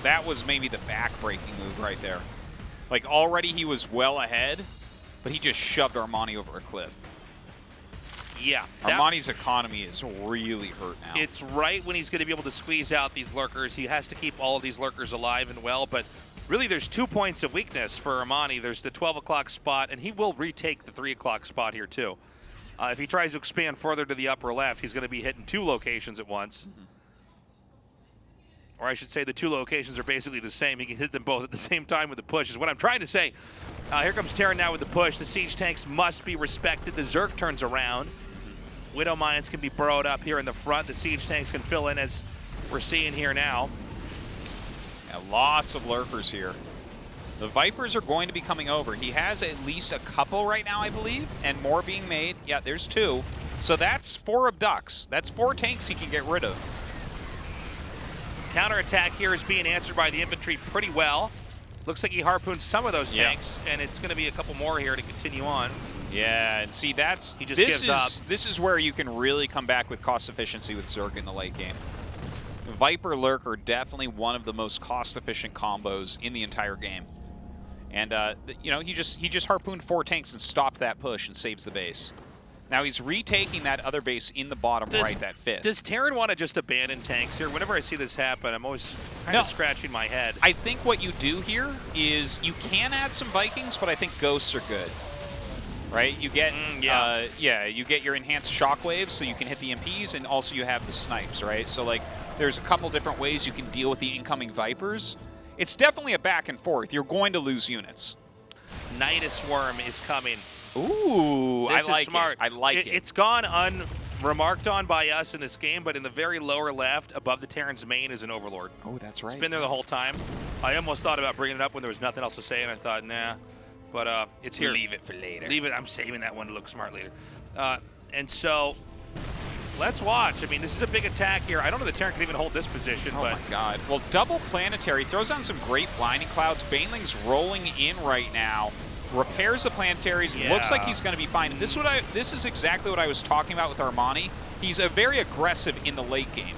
maybe the back-breaking move right there. Like, already he was well ahead, but he just shoved Armani over a cliff. Yeah. Armani's economy is really hurt now. It's right when he's going to be able to squeeze out these Lurkers. He has to keep all of these Lurkers alive and well, but really there's 2 points of weakness for Armani. There's the 12 o'clock spot, and he will retake the 3 o'clock spot here too. If he tries to expand further to the upper left, he's going to be hitting 2 locations at once. Or I should say the 2 locations are basically the same. He can hit them both at the same time with the push, is what I'm trying to say. Here comes Terran now with the push. The siege tanks must be respected. The Zerg turns around. Widow Mines can be burrowed up here in the front. The siege tanks can fill in as we're seeing here now. Yeah, lots of Lurkers here. The Vipers are going to be coming over. He has at least a couple right now, I believe, and more being made. Yeah, there's 2. So that's 4 abducts. That's 4 tanks he can get rid of. Counterattack here is being answered by the infantry pretty well. Looks like he harpooned some of those tanks, and it's going to be a couple more here to continue on. Yeah, and see, he just gives up. This is where you can really come back with cost efficiency with Zerg in the late game. Viper Lurker, definitely one of the most cost-efficient combos in the entire game. And you know, he just harpooned 4 tanks and stopped that push and saves the base. Now he's retaking that other base in the bottom right, that 5th. Does Terran want to just abandon tanks here? Whenever I see this happen, I'm always kind of scratching my head. I think what you do here is you can add some Vikings, but I think Ghosts are good. Right? You get you get your enhanced shockwaves so you can hit the MPs, and also you have the snipes, right? So like there's a couple different ways you can deal with the incoming Vipers. It's definitely a back and forth. You're going to lose units. Nidus Worm is coming. Ooh, this I like is smart. it. I like it. It's gone unremarked on by us in this game, but in the very lower left, above the Terran's main, is an Overlord. Oh, that's right. It's been there the whole time. I almost thought about bringing it up when there was nothing else to say, and I thought, nah. But it's here. Leave it for later. Leave it. I'm saving that one to look smart later. And so, let's watch. I mean, this is a big attack here. I don't know if the Terran can even hold this position. Oh but my god. Well, double planetary. Throws on some great blinding clouds. Baneling's rolling in right now. Repairs the planetaries. Yeah. Looks like he's going to be fine. And this is exactly what I was talking about with Armani. He's very aggressive in the late game.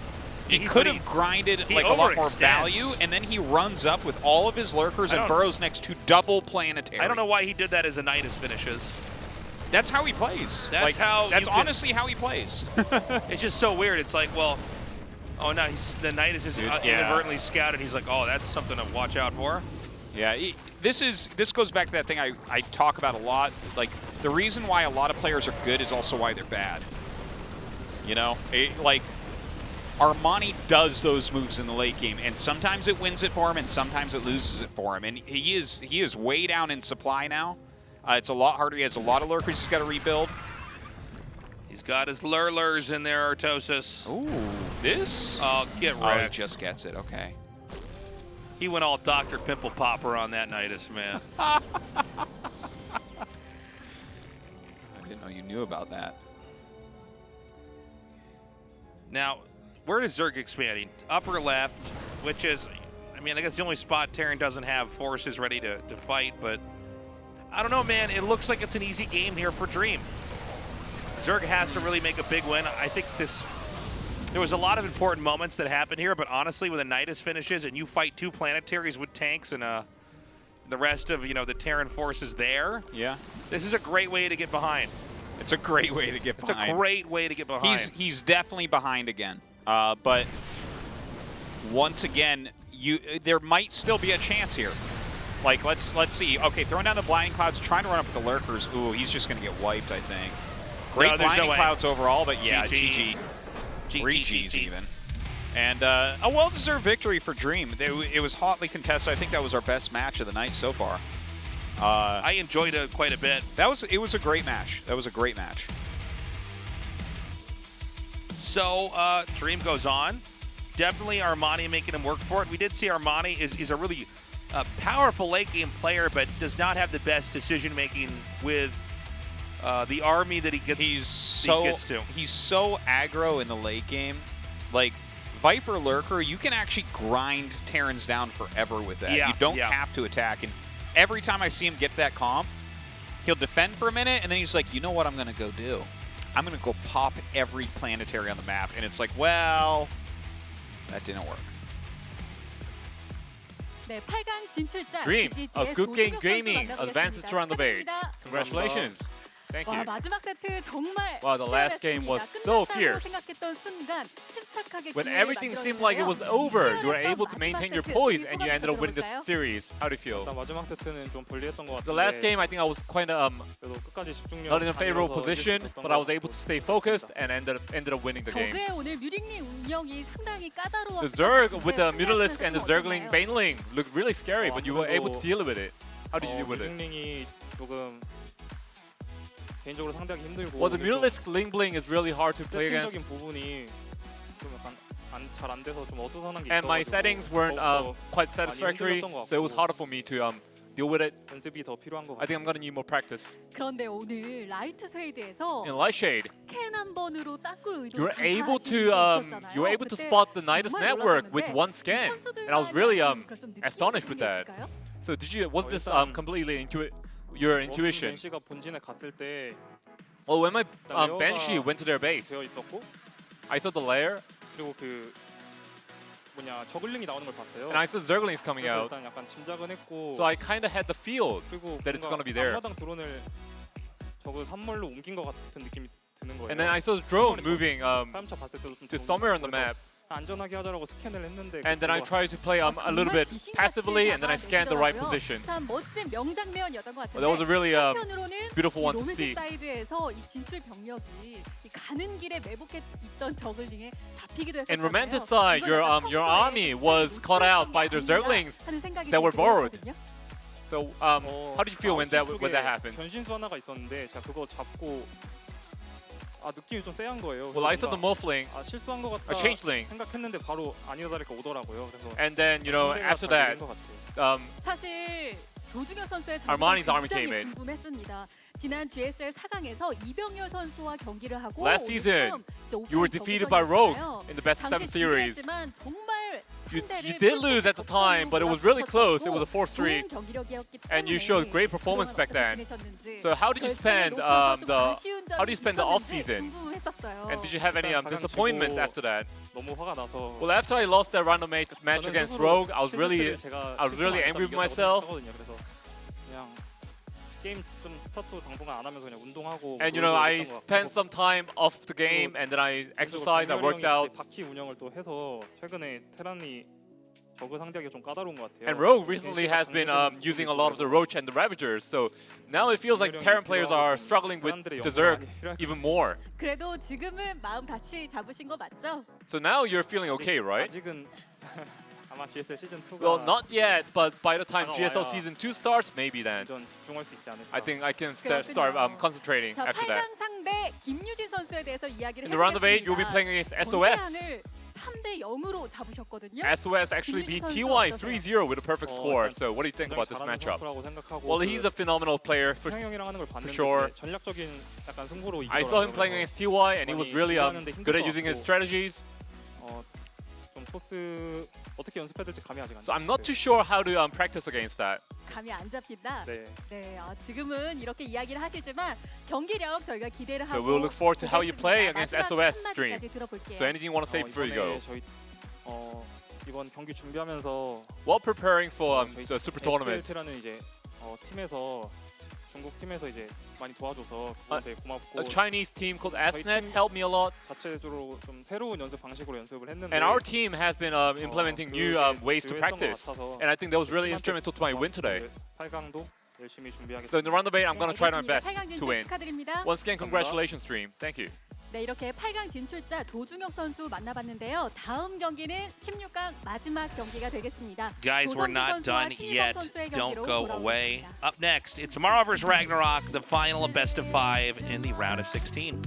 He could have grinded like a lot more value, and then he runs up with all of his Lurkers and burrows next to double planetary. I don't know why he did that as a Nidus finishes. That's how he plays. That's That's honestly how he plays. It's just so weird. It's like, well, oh no, the Nidus is inadvertently scouted. He's like, oh, that's something to watch out for. Yeah, this goes back to that thing I talk about a lot. Like, the reason why a lot of players are good is also why they're bad. You know, like, Armani does those moves in the late game, and sometimes it wins it for him, and sometimes it loses it for him. And he is way down in supply now. It's a lot harder. He has a lot of lurkers he's got to rebuild. He's got his lurlers in there, Artosis. Ooh, this? Oh, get Oh, he wrecked. just gets it. Okay. He went all Dr. Pimple Popper on that Nidus, man. I didn't know you knew about that. Now, where is Zerg expanding? Upper left, which is, I mean, I guess the only spot Terran doesn't have forces ready to fight, but I don't know, man. It looks like it's an easy game here for Dream. Zerg has to really make a big win. I think there was a lot of important moments that happened here, but honestly, when the Nidus finishes and you fight 2 planetaries with tanks and the rest of, you know, the Terran forces there, Yeah. this is a great way to get behind. It's a great way to get behind. It's a great way to get behind. He's definitely behind again. But once again, there might still be a chance here. Like, let's see. Okay, throwing down the blinding clouds, trying to run up with the lurkers. Ooh, he's just going to get wiped, I think. Great blinding clouds overall, but yeah, GG. 3 Gs even. And a well-deserved victory for Dream. It was hotly contested. I think that was our best match of the night so far. I enjoyed it quite a bit. It was a great match. That was a great match. So Dream goes on. Definitely Armani making him work for it. We did see Armani is a really powerful late game player, but does not have the best decision making with the army that he gets. He's so aggro in the late game. Like, Viper Lurker, you can actually grind Terrans down forever with that. Yeah, you don't yeah. have to attack. And every time I see him get to that comp, he'll defend for a minute, and then he's like, you know what I'm going to go do? I'm going to go pop every planetary on the map. And it's like, well, that didn't work. Dream, a good game gaming advances to round of 8. Congratulations. Thank you. Wow, the last game was so fierce. When everything seemed like it was over, you were able to maintain your poise and you ended up winning the series. How do you feel? The last game, I think I was quite not in a favorable position, but I was able to stay focused and ended up winning the game. The Zerg with the Mutalisk and the Zergling Baneling looked really scary, but you were able to deal with it. How did you deal with it? Well, the Mutalisk Ling Bling is really hard to play against. And my settings weren't quite satisfactory, so it was harder for me to deal with it. I think I'm gonna need more practice. In Light Shade, you were able to spot the Nidus network with one scan, and I was really astonished with that. So was this completely your intuition? Oh, when my Banshee went to their base, I saw the lair, and I saw Zerglings coming out, so I kind of had the feel that it's gonna be there. And then I saw the drone moving to somewhere on the map. And then I tried to play a little bit passively, and then I scanned the right position. Well, that was a really beautiful one to see. In Romanticide, your army was caught out by the Zerglings that were borrowed. So how did you feel when that happened? Well, I saw the Morphling, a Changeling, and then, you know, after that, Armani's army came in. 지난 GSL 4강에서 이병렬 선수와 경기를 하고 Last season, you were defeated by Rogue in the best of 7 series. You did lose at the time, but it was really close. It was a 4-3, and you showed great performance back then. So how did you spend the off season? And did you have any disappointments after that? Well, after I lost that random match against Rogue, I was really angry with myself. And you know, I spent some time off the game, and then I exercised, I worked out. 저그 상대하기가 좀 까다로운 것 같아요. And Rogue recently has been using a lot of the Roach and the Ravagers, so now it feels like Terran players are struggling with Dessert even more. 그래도 지금은 마음 다시 잡으신 거 맞죠? So now you're feeling okay, right? 아직은 아마 GSL 시즌 2가 Well, not yet, but by the time GSL Season 2 starts, maybe then. 좀 집중할 수 있지 않을까. I think I can start concentrating 자, after that. 8강 상대 김유진 선수에 대해서 이야기를 In the round of 8, you'll be playing against SOS. 3대 0으로 잡으셨거든요. SOS actually beat TY 3-0 with a perfect score. So what do you think about this matchup? Well, he's a phenomenal player for sure. 전략적인 약간 승부로 I saw him playing against TY and he was really good at using his strategies. 좀 토스 어떻게 연습해야 될지 감이 아직 안 So I'm not too sure how to practice against that. 감이 안 잡힌다. 네. 네, 지금은 이렇게 이야기를 하시지만 경기력 저희가 기대를 So 하고 we'll look forward to how you play against SOS Dream. 한마디까지 들어볼게요. So anything you want to say before you go? 저희 이번 경기 준비하면서 While preparing for the Super Tournament, SLT라는 이제 팀에서 중국 팀에서 이제 많이 도와줘서 그분한테 고맙고 a Chinese team called SNet helped me a lot. 자체적으로 좀 새로운 연습 방식으로 연습을 했는데 And our team has been implementing new ways to practice. And I think that was really instrumental to my win today. 8강도 열심히 준비하겠습니다. So in the round of 8, I'm going to try my 알겠습니다. best 8강 to 진출 win. 축하드립니다. Once again, congratulations, Dream. Thank you. 네, 이렇게 8강 진출자 도중혁 선수 만나봤는데요. 다음 경기는 16강 마지막 경기가 되겠습니다. Guys, we're not done yet. Don't go away. Up next, it's Maru vs. RagnaroK, the final of best of 5 in the round of 16.